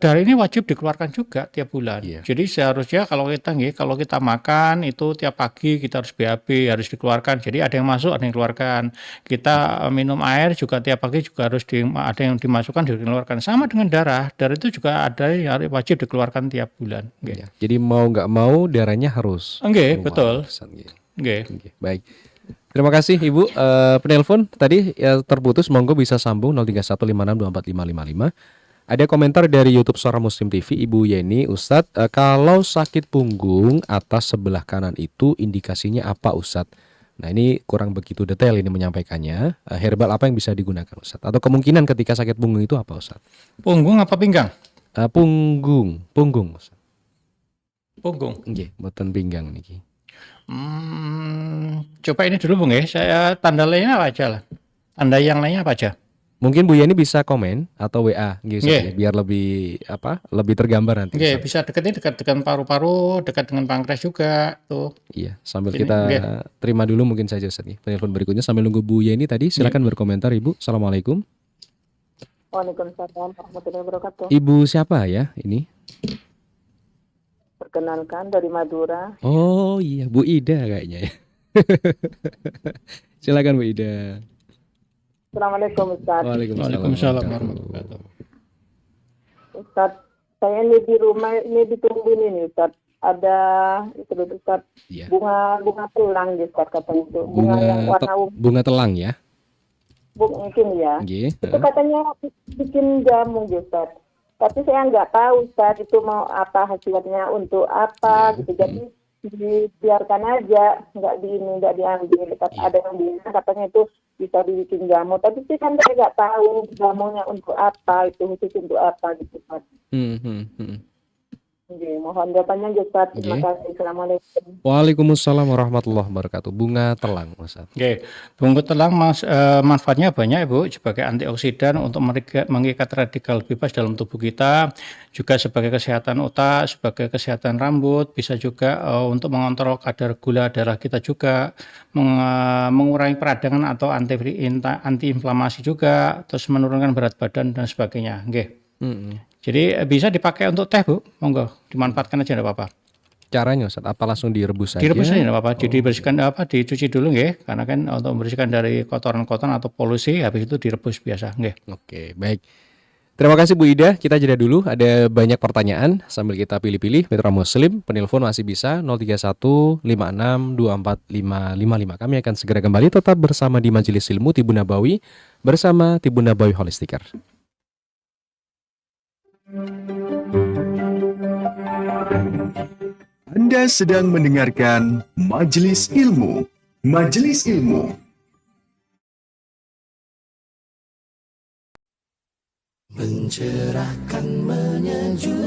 Speaker 2: darah ini wajib dikeluarkan juga tiap bulan. Jadi seharusnya kalau kita makan itu tiap pagi kita harus BAB, harus dikeluarkan. Jadi ada yang masuk, ada yang dikeluarkan. Kita minum air juga tiap pagi juga harus ada yang dimasukkan, dikeluarkan. Sama dengan darah. Darah itu juga ada yang wajib dikeluarkan tiap bulan.
Speaker 1: Jadi mau nggak mau darahnya harus.
Speaker 2: Betul.
Speaker 1: Baik. Terima kasih Ibu. Penelpon tadi terputus, monggo bisa sambung 0315624555. Ada komentar dari YouTube Suara Muslim TV, Ibu Yeni, Ustadz, kalau sakit punggung atas sebelah kanan itu indikasinya apa Ustadz? Nah ini kurang begitu detail ini menyampaikannya. Herbal apa yang bisa digunakan Ustadz? Atau kemungkinan ketika sakit punggung itu apa Ustadz?
Speaker 2: Punggung apa pinggang?
Speaker 1: Punggung Ustadz.
Speaker 2: Punggung.
Speaker 1: Nggih, mboten pinggang niki.
Speaker 2: Coba ini dulu Bung ya. Saya tanda lainnya apa aja lah. Tanda yang lainnya apa aja?
Speaker 1: Mungkin Bu Yani bisa komen atau WA gitu ya, biar lebih lebih tergambar nanti.
Speaker 2: Bisa dekat dengan paru-paru, dekat dengan pankreas juga tuh.
Speaker 1: Iya, sambil kita terima dulu mungkin saja Ustaz nih. Penelpon berikutnya sambil nunggu Bu Yani tadi, silakan berkomentar Ibu. Assalamualaikum.
Speaker 9: Waalaikumsalam warahmatullahi wabarakatuh.
Speaker 1: Ibu siapa ya ini?
Speaker 9: Perkenalkan dari Madura.
Speaker 1: Oh iya, Bu Ida kayaknya ya. Silakan Bu Ida.
Speaker 9: Assalamualaikum Ustaz.
Speaker 2: Waalaikumsalam warahmatullahi wabarakatuh.
Speaker 9: Ustaz, saya ini di rumah ini ditungguin ini Ustaz. Ada itu Ustaz. Bunga telang Ustaz katanya itu. Bunga yang warna
Speaker 1: bunga telang ya?
Speaker 9: Mungkin ya. Itu katanya bikin jamu Ustaz. Tapi saya nggak tahu Ustaz itu mau apa hasilnya untuk apa gitu. Jadi dibiarkan aja, nggak diambil. Ada yang bilang katanya itu bisa dibikin jamu, tapi sih kan saya nggak tahu jamunya untuk apa, itu khusus untuk apa gitu Pak. Mohon jawabannya Ustaz. Terima kasih. Assalamualaikum.
Speaker 1: Waalaikumsalam warahmatullahi wabarakatuh. Bunga telang Ustaz.
Speaker 2: Bunga telang manfaatnya banyak Ibu, sebagai antioksidan untuk mengikat radikal bebas dalam tubuh kita, juga sebagai kesehatan otak, sebagai kesehatan rambut, bisa juga untuk mengontrol kadar gula darah kita juga, mengurangi peradangan atau antiinflamasi juga, terus menurunkan berat badan dan sebagainya. Jadi bisa dipakai untuk teh Bu, monggo dimanfaatkan aja enggak apa-apa.
Speaker 1: Caranya Ustaz, apa langsung direbus saja?
Speaker 2: Direbus aja enggak apa-apa, dibersihkan dicuci dulu nggih, karena kan untuk membersihkan dari kotoran-kotoran atau polusi, habis itu direbus biasa nggih.
Speaker 1: Oke, baik. Terima kasih Bu Ida, kita jeda dulu, ada banyak pertanyaan sambil kita pilih-pilih. Mitra Muslim, penelpon masih bisa 03156245555. Kami akan segera kembali tetap bersama di Majelis Ilmu Tibun Nabawi bersama Tibun Nabawi Holistiker.
Speaker 3: Anda sedang mendengarkan Majelis Ilmu. Majelis Ilmu.
Speaker 4: Mencerahkan, menyejukkan,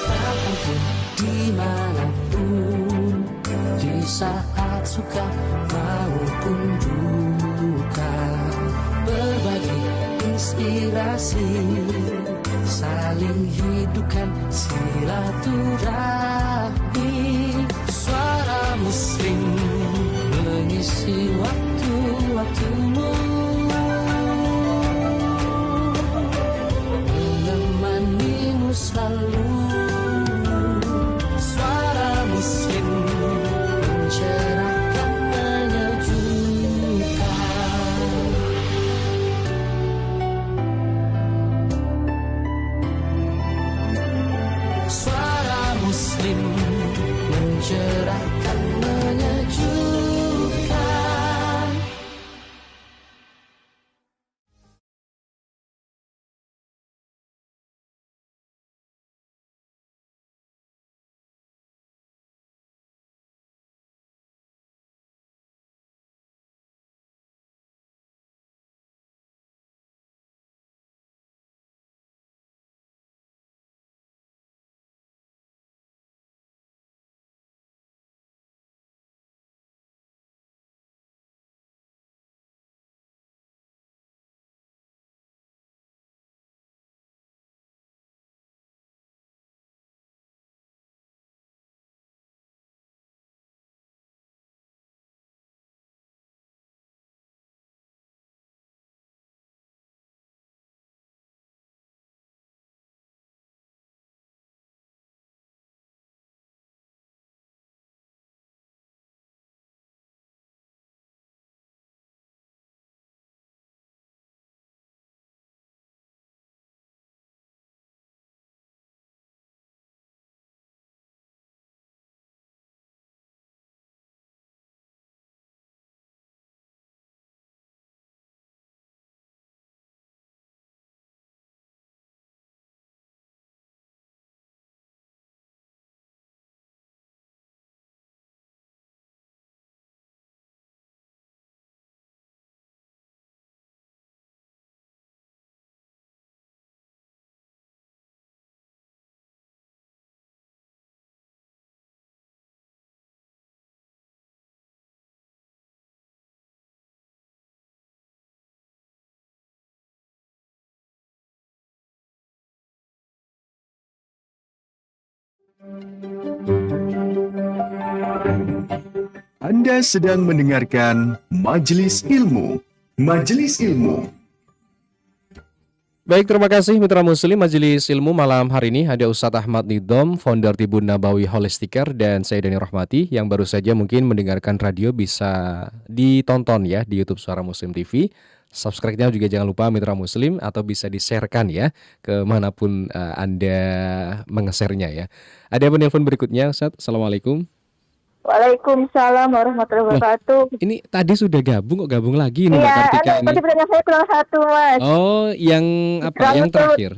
Speaker 4: kapanpun, dimanapun, di saat suka maupun duka, berbagi inspirasi, saling hidupkan silaturahmi. Suara Muslim mengisi waktu-waktumu, menemanimu selalu. Suara Muslim mencerahkan, menyejukkan. Suara Muslim mencerahkan, menyejukkan.
Speaker 3: Anda sedang mendengarkan Majelis Ilmu. Majelis Ilmu.
Speaker 1: Baik, terima kasih Mitra Muslim. Majelis Ilmu malam hari ini ada Ustadz Ahmad Nidom, founder Tibun Nabawi Holistic Care, dan saya Dani Rahmati yang baru saja mungkin mendengarkan radio bisa ditonton ya di YouTube Suara Muslim TV. Subscribe-nya juga jangan lupa Mitra Muslim, atau bisa di-sharekan ya ke manapun Anda menge-share-nya ya. Ada penelpon berikutnya, Ustadz. Assalamualaikum.
Speaker 5: Waalaikumsalam warahmatullahi wabarakatuh.
Speaker 1: Ini tadi sudah gabung, kok gabung lagi nih Mbak Kartika ini?
Speaker 5: Tadi pertanyaan saya kurang satu, Mas.
Speaker 1: Oh, yang apa?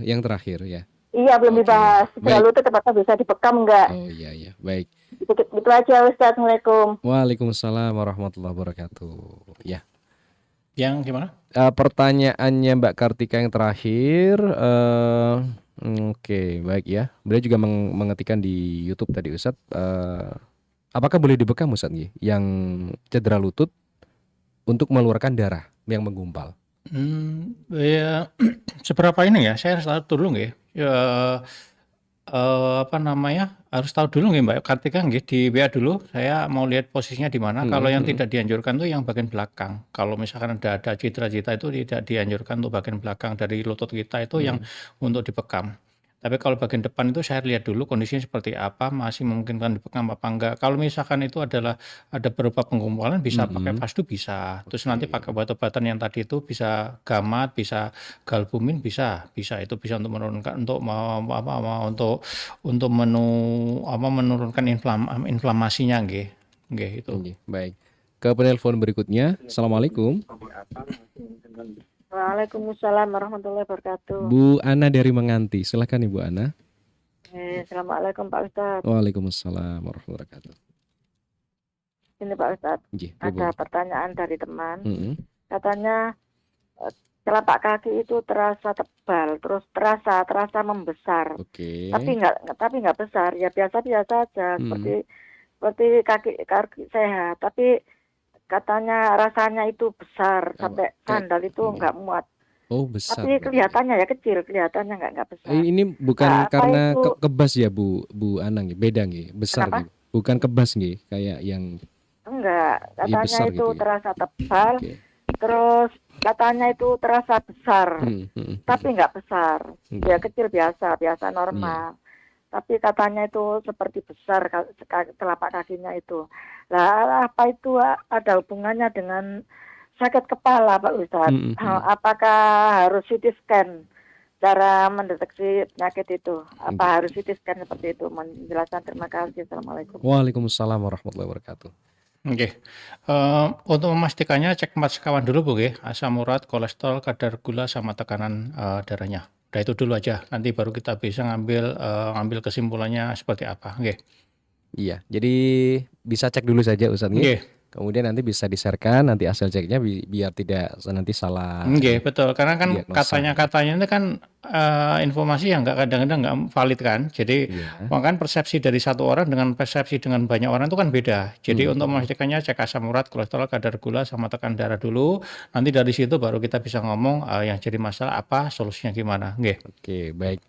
Speaker 1: Yang terakhir ya.
Speaker 5: Iya, belum dibahas. Lalu itu tempatnya bisa dibekam enggak?
Speaker 1: Oh iya, baik.
Speaker 5: Itu aja, Ustaz. Assalamualaikum.
Speaker 1: Waalaikumsalam warahmatullahi wabarakatuh. Ya.
Speaker 2: Yang gimana?
Speaker 1: Pertanyaannya Mbak Kartika yang terakhir. Oke, baik ya. Beliau juga mengetikkan di YouTube tadi, Ustadz. Apakah boleh dibekam, Ustadz, yang cedera lutut untuk mengeluarkan darah yang menggumpal?
Speaker 2: Ya, seberapa ini ya? Saya harus tahu dulu nggih. Harus tahu dulu nggih Mbak Kartika nggih, di WA dulu. Saya mau lihat posisinya di mana. Kalau yang tidak dianjurkan itu yang bagian belakang. Kalau misalkan ada cedera-cedera itu tidak dianjurkan untuk bagian belakang dari lutut kita itu yang untuk dibekam. Tapi kalau bagian depan itu saya lihat dulu kondisinya seperti apa, masih memungkinkan dibekam apa enggak. Kalau misalkan itu ada berupa penggumpalan, bisa pakai pastu bisa. Terus nanti pakai obat-obatan yang tadi itu bisa gamat, bisa galbumin, bisa itu bisa untuk menurunkan menurunkan inflamasinya nggih itu.
Speaker 1: Baik. Ke penelpon berikutnya. Assalamualaikum.
Speaker 5: Waalaikumsalam warahmatullahi wabarakatuh.
Speaker 1: Bu Ana dari Menganti, silakan Ibu Ana.
Speaker 5: Assalamualaikum Pak Ustadz.
Speaker 1: Waalaikumsalam warahmatullahi wabarakatuh.
Speaker 5: Ini Pak Ustadz, ada pertanyaan dari teman. Katanya telapak kaki itu terasa tebal, terus terasa membesar. Tapi nggak besar, ya biasa aja, seperti kaki sehat. Tapi katanya rasanya itu besar, sampai sandal itu nggak muat.
Speaker 1: Oh, besar.
Speaker 5: Tapi kelihatannya ya kecil, kelihatannya nggak besar.
Speaker 1: Ini bukan karena kebas ya Bu Anang, beda nggih, besar nggih. Bukan kebas nggih, kayak yang
Speaker 5: enggak, katanya
Speaker 1: besar
Speaker 5: itu
Speaker 1: gitu ya.
Speaker 5: terasa tebal. Terus katanya itu terasa besar. Tapi nggak besar. Ya kecil biasa normal. Tapi katanya itu seperti besar telapak kakinya itu. Lah apa itu ada hubungannya dengan sakit kepala Pak Ustadz? Apakah harus CT scan cara mendeteksi penyakit itu? Apa harus CT scan seperti itu? Menjelaskan, terima kasih. Assalamualaikum.
Speaker 1: Waalaikumsalam warahmatullahi wabarakatuh.
Speaker 2: Oke. Untuk memastikannya cek 4 sekawan dulu Bu nggih, asam urat, kolesterol, kadar gula sama tekanan darahnya. Udah itu dulu aja, nanti baru kita bisa ngambil kesimpulannya seperti apa, nggih.
Speaker 1: Iya, jadi bisa cek dulu saja Ustadz nggih. Kemudian nanti bisa di-sharekan nanti hasil ceknya biar tidak nanti salah.
Speaker 2: Nggih, betul. Karena kan katanya itu kan informasi yang kadang-kadang nggak valid kan. Jadi kan persepsi dari satu orang dengan persepsi dengan banyak orang itu kan beda. Jadi untuk memastikannya cek asam urat, kolesterol, kadar gula sama tekan darah dulu. Nanti dari situ baru kita bisa ngomong yang jadi masalah apa, solusinya gimana. Nggih.
Speaker 1: Oke, baik.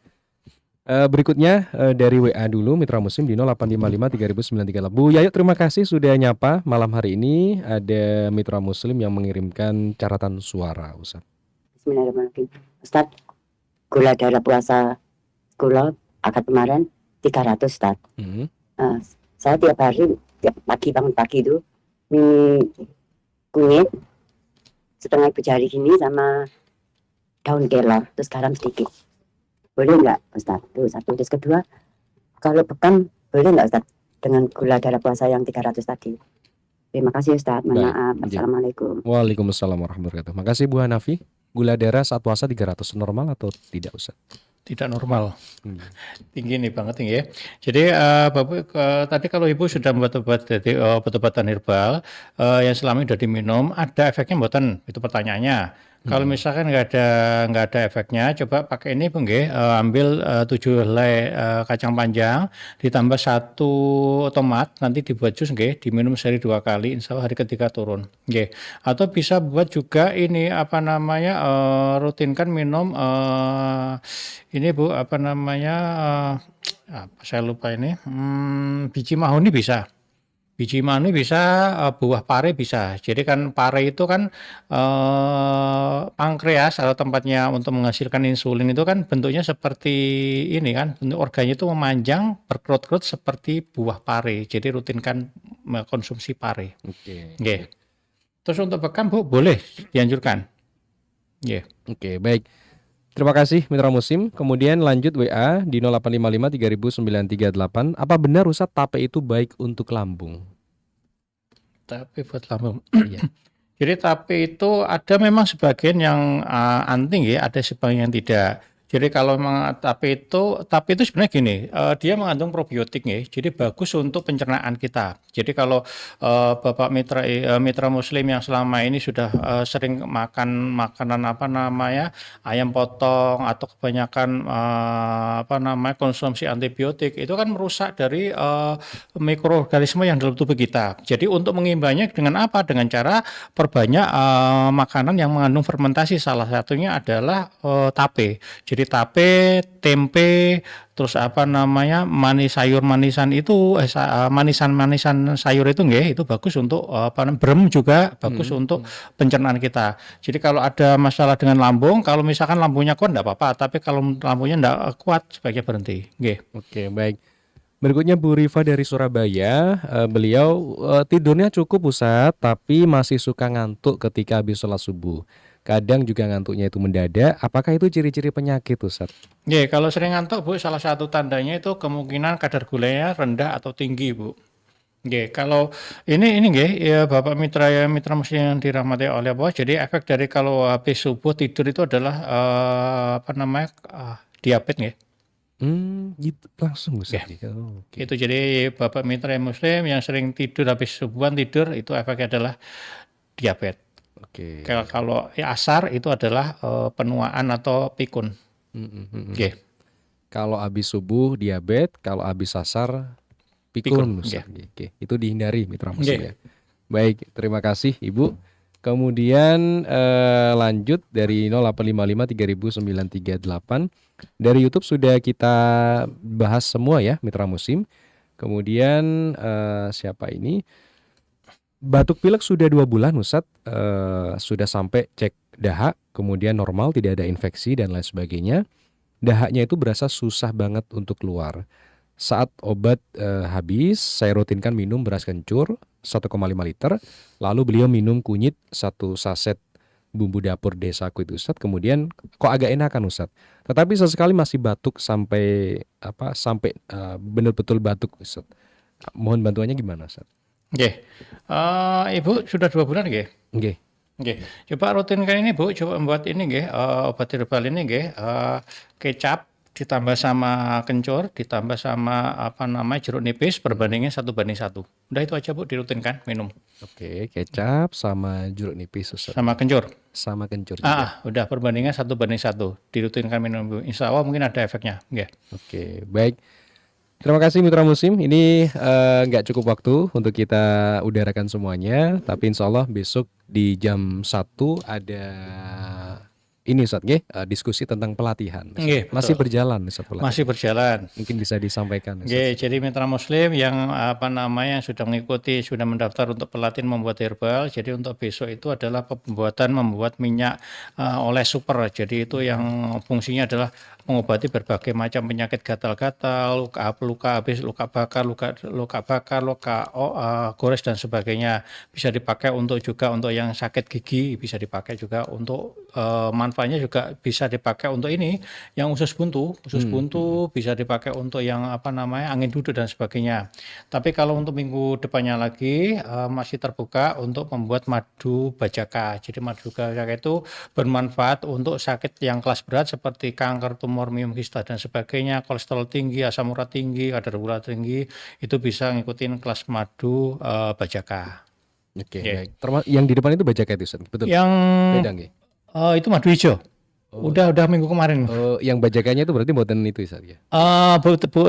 Speaker 1: Berikutnya dari WA dulu Mitra Muslim di 0855 3938. Bu Yayu, terima kasih sudah nyapa malam hari ini. Ada Mitra Muslim yang mengirimkan catatan suara, Ustaz.
Speaker 10: Bismillahirrahmanirrahim. Ustaz, gula darah puasa gula akad kemarin 300 Ustaz. Saya tiap hari, tiap pagi bangun pagi itu minum kunyit setengah ibu jari gini sama daun kelor, terus garam sedikit. Boleh nggak Ustaz? Itu satu. Terus kedua, kalau bekam boleh nggak Ustaz dengan gula darah puasa yang 300 tadi? Terima kasih Ustaz. Maaf. Assalamualaikum.
Speaker 1: Waalaikumsalam warahmatullahi wabarakatuh. Makasih Bu Hanafi. Gula darah saat puasa 300 normal atau tidak Ustaz?
Speaker 2: Tidak normal. Tinggi nih banget tinggi ya. Jadi Bapak tadi kalau Ibu sudah membuat obat-obatan herbal yang selama ini sudah diminum, ada efeknya mboten? Itu pertanyaannya. Kalau misalkan nggak ada efeknya, coba pakai ini Bu nggih, ambil 7 helai kacang panjang ditambah 1 tomat, nanti dibuat jus nggih, diminum sehari 2 kali, insya Allah hari ketiga turun nggih. Atau bisa buat juga ini apa namanya, rutinkan minum ini Bu, apa namanya, apa saya lupa ini, biji mahoni bisa. Biji mahoni bisa, buah pare bisa. Jadi kan pare itu kan pankreas atau tempatnya untuk menghasilkan insulin itu kan bentuknya seperti ini kan, bentuk organnya itu memanjang, berkerut-kerut seperti buah pare. Jadi rutinkan mengkonsumsi pare.
Speaker 1: Oke.
Speaker 2: Nggih. Terus untuk bekam Bu, boleh dianjurkan. Nggih.
Speaker 1: Oke, baik. Terima kasih Mitra Muslim. Kemudian lanjut WA di 0855 3938. Apa benar Ustadz tape itu baik untuk lambung?
Speaker 2: Tape buat lambung. Iya. Jadi tape itu ada memang sebagian yang anti ya, ada sebagian yang tidak. Jadi kalau memang tape itu sebenarnya gini, dia mengandung probiotik ya, jadi bagus untuk pencernaan kita. Jadi kalau Bapak mitra Muslim yang selama ini sudah sering makan makanan apa namanya ayam potong atau kebanyakan konsumsi antibiotik, itu kan merusak dari mikroorganisme yang dalam tubuh kita. Jadi untuk mengimbangnya dengan apa? Dengan cara perbanyak makanan yang mengandung fermentasi. Salah satunya adalah tape. Jadi tape, tempe, terus apa namanya manisan itu manisan sayur itu nggih, itu bagus untuk brem juga bagus untuk pencernaan kita. Jadi kalau ada masalah dengan lambung, kalau misalkan lambungnya kuat enggak apa-apa, tapi kalau lambungnya enggak kuat sebaiknya berhenti. Nggih.
Speaker 1: Oke, baik. Berikutnya Bu Rifa dari Surabaya, beliau tidurnya cukup Ustadz, tapi masih suka ngantuk ketika habis sholat subuh. Kadang juga ngantuknya itu mendadak. Apakah itu ciri-ciri penyakit Ustadz?
Speaker 2: Ya, kalau sering ngantuk Bu, salah satu tandanya itu kemungkinan kadar gulanya rendah atau tinggi Bu. Oke, kalau ini nggih ya Bapak mitra Muslim yang dirahmati oleh Allah. Jadi efek dari kalau habis subuh tidur itu adalah diabetes nggih.
Speaker 1: Gitu langsung Ustaz.
Speaker 2: Ya. Okay. Itu jadi Bapak mitra Muslim yang sering tidur habis subuhan tidur itu efeknya adalah diabetes.
Speaker 1: Oke.
Speaker 2: Kalau asar itu adalah penuaan atau pikun. Okay.
Speaker 1: Kalau habis subuh diabetes, kalau habis asar pikun. Oke. Itu dihindari mitra Muslim ya. Baik, terima kasih Ibu. Kemudian lanjut dari 0855 3938. Dari YouTube sudah kita bahas semua ya mitra Muslim. Kemudian siapa ini? Batuk pilek sudah 2 bulan Ustadz, sudah sampai cek dahak, kemudian normal, tidak ada infeksi dan lain sebagainya. Dahaknya itu berasa susah banget untuk keluar. Saat obat habis, saya rutinkan minum beras kencur 1,5 liter, lalu beliau minum kunyit 1 saset bumbu dapur desaku itu Ustadz, kemudian kok agak enakan Ustadz. Tetapi sesekali masih batuk sampai benar-betul batuk Ustadz. Mohon bantuannya gimana Ustadz?
Speaker 2: Oke, Ibu sudah 2 bulan nggih?
Speaker 1: Nggih.
Speaker 2: Oke, coba rutinkan ini Bu, coba membuat ini nggih, obat herbal ini nggih, kecap ditambah sama kencur, ditambah sama jeruk nipis, perbandingan 1:1. Udah itu aja Bu, dirutinkan minum.
Speaker 1: Oke, kecap sama jeruk nipis Ustaz.
Speaker 2: Sama kencur.
Speaker 1: Sama kencur juga.
Speaker 2: Udah perbandingan 1:1. Dirutinkan minum Bu. Insya Allah mungkin ada efeknya. Nggih.
Speaker 1: Oke, baik. Terima kasih mitra Muslim. Ini nggak cukup waktu untuk kita udarakan semuanya, tapi insya Allah besok di jam 1 ada ini Ustadz diskusi tentang pelatihan. Masih berjalan Ustadz pelatihan.
Speaker 2: Masih berjalan.
Speaker 1: Mungkin bisa disampaikan.
Speaker 2: Jadi mitra Muslim yang sudah mengikuti, sudah mendaftar untuk pelatihan membuat herbal. Jadi untuk besok itu adalah membuat minyak oleh super. Jadi itu yang fungsinya adalah mengobati berbagai macam penyakit gatal-gatal, luka habis, luka bakar, gores dan sebagainya. Bisa dipakai untuk yang sakit gigi, bisa dipakai juga untuk manfaatnya juga bisa dipakai untuk ini yang usus buntu bisa dipakai untuk yang angin duduk dan sebagainya. Tapi kalau untuk minggu depannya lagi masih terbuka untuk membuat madu bajaka. Jadi madu bajaka itu bermanfaat untuk sakit yang kelas berat seperti kanker, tumor, myokista dan sebagainya, kolesterol tinggi, asam urat tinggi, kadar gula tinggi, itu bisa ngikutin kelas madu bajaka.
Speaker 1: Oke, baik. Yang di depan itu bajaka itu, betul?
Speaker 2: Yang
Speaker 1: beda nggih?
Speaker 2: Itu madu hijau. Udah minggu kemarin.
Speaker 1: Yang bajakannya itu berarti buatan itu Ustaz ya?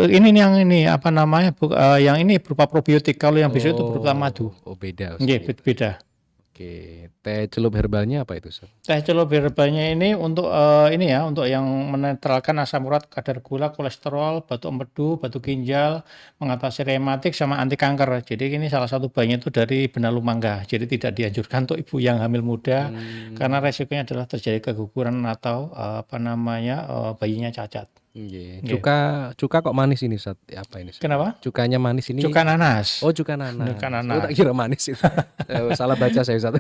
Speaker 2: Ini yang ini apa namanya? Yang ini berupa probiotik. Kalau yang besok itu berupa madu.
Speaker 1: Beda.
Speaker 2: Iya, beda.
Speaker 1: Oke, teh celup herbalnya apa itu Ustaz?
Speaker 2: Teh celup herbalnya ini untuk untuk yang menetralkan asam urat, kadar gula, kolesterol, batu empedu, batu ginjal, mengatasi rematik sama anti kanker. Jadi ini salah satu bahannya itu dari benalu mangga. Jadi tidak dianjurkan untuk ibu yang hamil muda karena resikonya adalah terjadi keguguran atau bayinya cacat.
Speaker 1: Cuka kok manis ini Ustaz? Apa ini Ustaz?
Speaker 2: Kenapa?
Speaker 1: Cukanya manis ini.
Speaker 2: Cuka nanas.
Speaker 1: Cuka nanas.
Speaker 2: Cuka nanas.
Speaker 1: Tak kira manis itu. Salah baca saya Ustaz.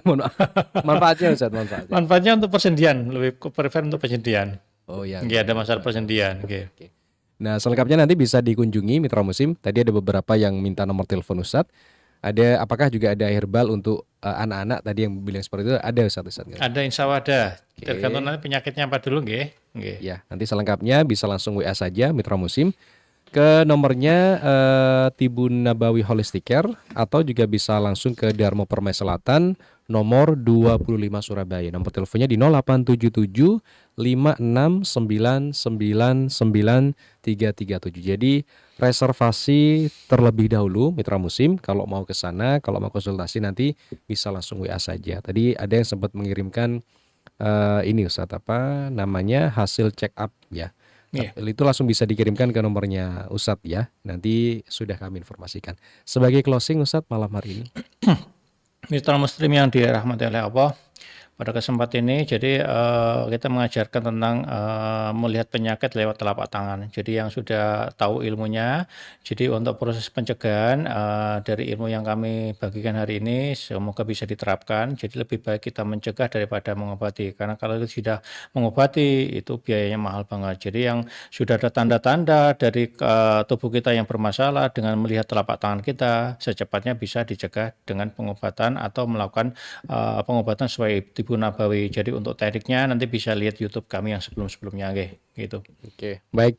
Speaker 1: Manfaatnya Ustaz,
Speaker 2: manfaatnya untuk persendian, lebih prefer untuk persendian.
Speaker 1: Iya.
Speaker 2: Ada masalah persendian.
Speaker 1: Nah, selengkapnya nanti bisa dikunjungi Mitra Muslim. Tadi ada beberapa yang minta nomor telepon Ustaz. Apakah juga ada herbal untuk anak-anak tadi yang bilang seperti itu? Ada Ustaz?
Speaker 2: Ada, insya Allah ada. Tergantung nanti penyakitnya apa dulu, nggih.
Speaker 1: Ya, nanti selengkapnya bisa langsung WA saja Mitra Muslim ke nomornya Tibun Nabawi Holistic Care atau juga bisa langsung ke Darmo Permai Selatan nomor 25 Surabaya. Nomor teleponnya di 0877 569999337. Jadi reservasi terlebih dahulu Mitra Muslim kalau mau ke sana, kalau mau konsultasi nanti bisa langsung WA saja. Tadi ada yang sempat mengirimkan ini Ustaz hasil check up ya. Itu langsung bisa dikirimkan ke nomornya Ustadz ya. Nanti sudah kami informasikan. Sebagai closing Ustadz malam hari ini.
Speaker 2: Mitra Muslim yang dirahmati oleh Allah, pada kesempatan ini jadi kita mengajarkan tentang melihat penyakit lewat telapak tangan. Jadi yang sudah tahu ilmunya, jadi untuk proses pencegahan dari ilmu yang kami bagikan hari ini semoga bisa diterapkan. Jadi lebih baik kita mencegah daripada mengobati, karena kalau itu sudah mengobati itu biayanya mahal banget. Jadi yang sudah ada tanda-tanda dari tubuh kita yang bermasalah, dengan melihat telapak tangan kita secepatnya bisa dicegah dengan pengobatan atau melakukan pengobatan sesuai tipe Nabawi. Jadi untuk tekniknya nanti bisa lihat YouTube kami yang sebelum-sebelumnya gitu.
Speaker 1: Oke, baik.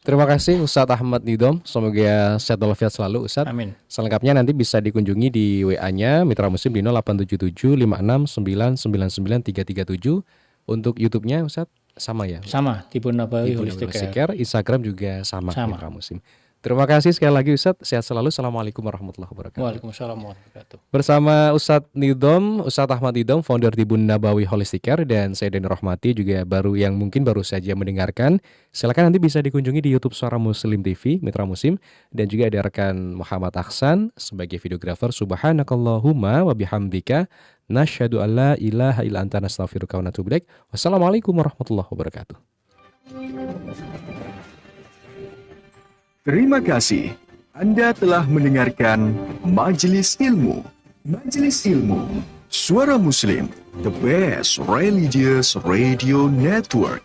Speaker 1: Terima kasih Ustadz Ahmad Nidom. Semoga sehat walafiat selalu Ustadz.
Speaker 2: Amin.
Speaker 1: Selengkapnya nanti bisa dikunjungi di WA-nya Mitra Muslim di 087756999337. Untuk YouTube-nya Ustadz sama ya?
Speaker 2: Sama, Tibun Nabawi Holistic
Speaker 1: Care. Instagram juga sama. Mitra Muslim. Terima kasih sekali lagi Ustadz, sehat selalu. Assalamualaikum warahmatullahi wabarakatuh.
Speaker 2: Waalaikumsalam warahmatullahi wabarakatuh.
Speaker 1: Bersama Ustadz Nidom, Ustadz Ahmad Nidom, founder Tibun Nabawi Holistic Care, dan saya Deni Rohmati juga yang mungkin baru saja mendengarkan. Silakan nanti bisa dikunjungi di YouTube Suara Muslim TV, Mitra Muslim, dan juga ada rekan Muhammad Aksan sebagai videografer. Subhanakallahumma wa bihamdika nasyhadu an la ilaha illa anta nastaghfiruka wa natubu ilaik. Wassalamualaikum warahmatullahi wabarakatuh.
Speaker 3: Terima kasih. Anda telah mendengarkan Majelis Ilmu. Majelis Ilmu, Suara Muslim, the best religious radio network.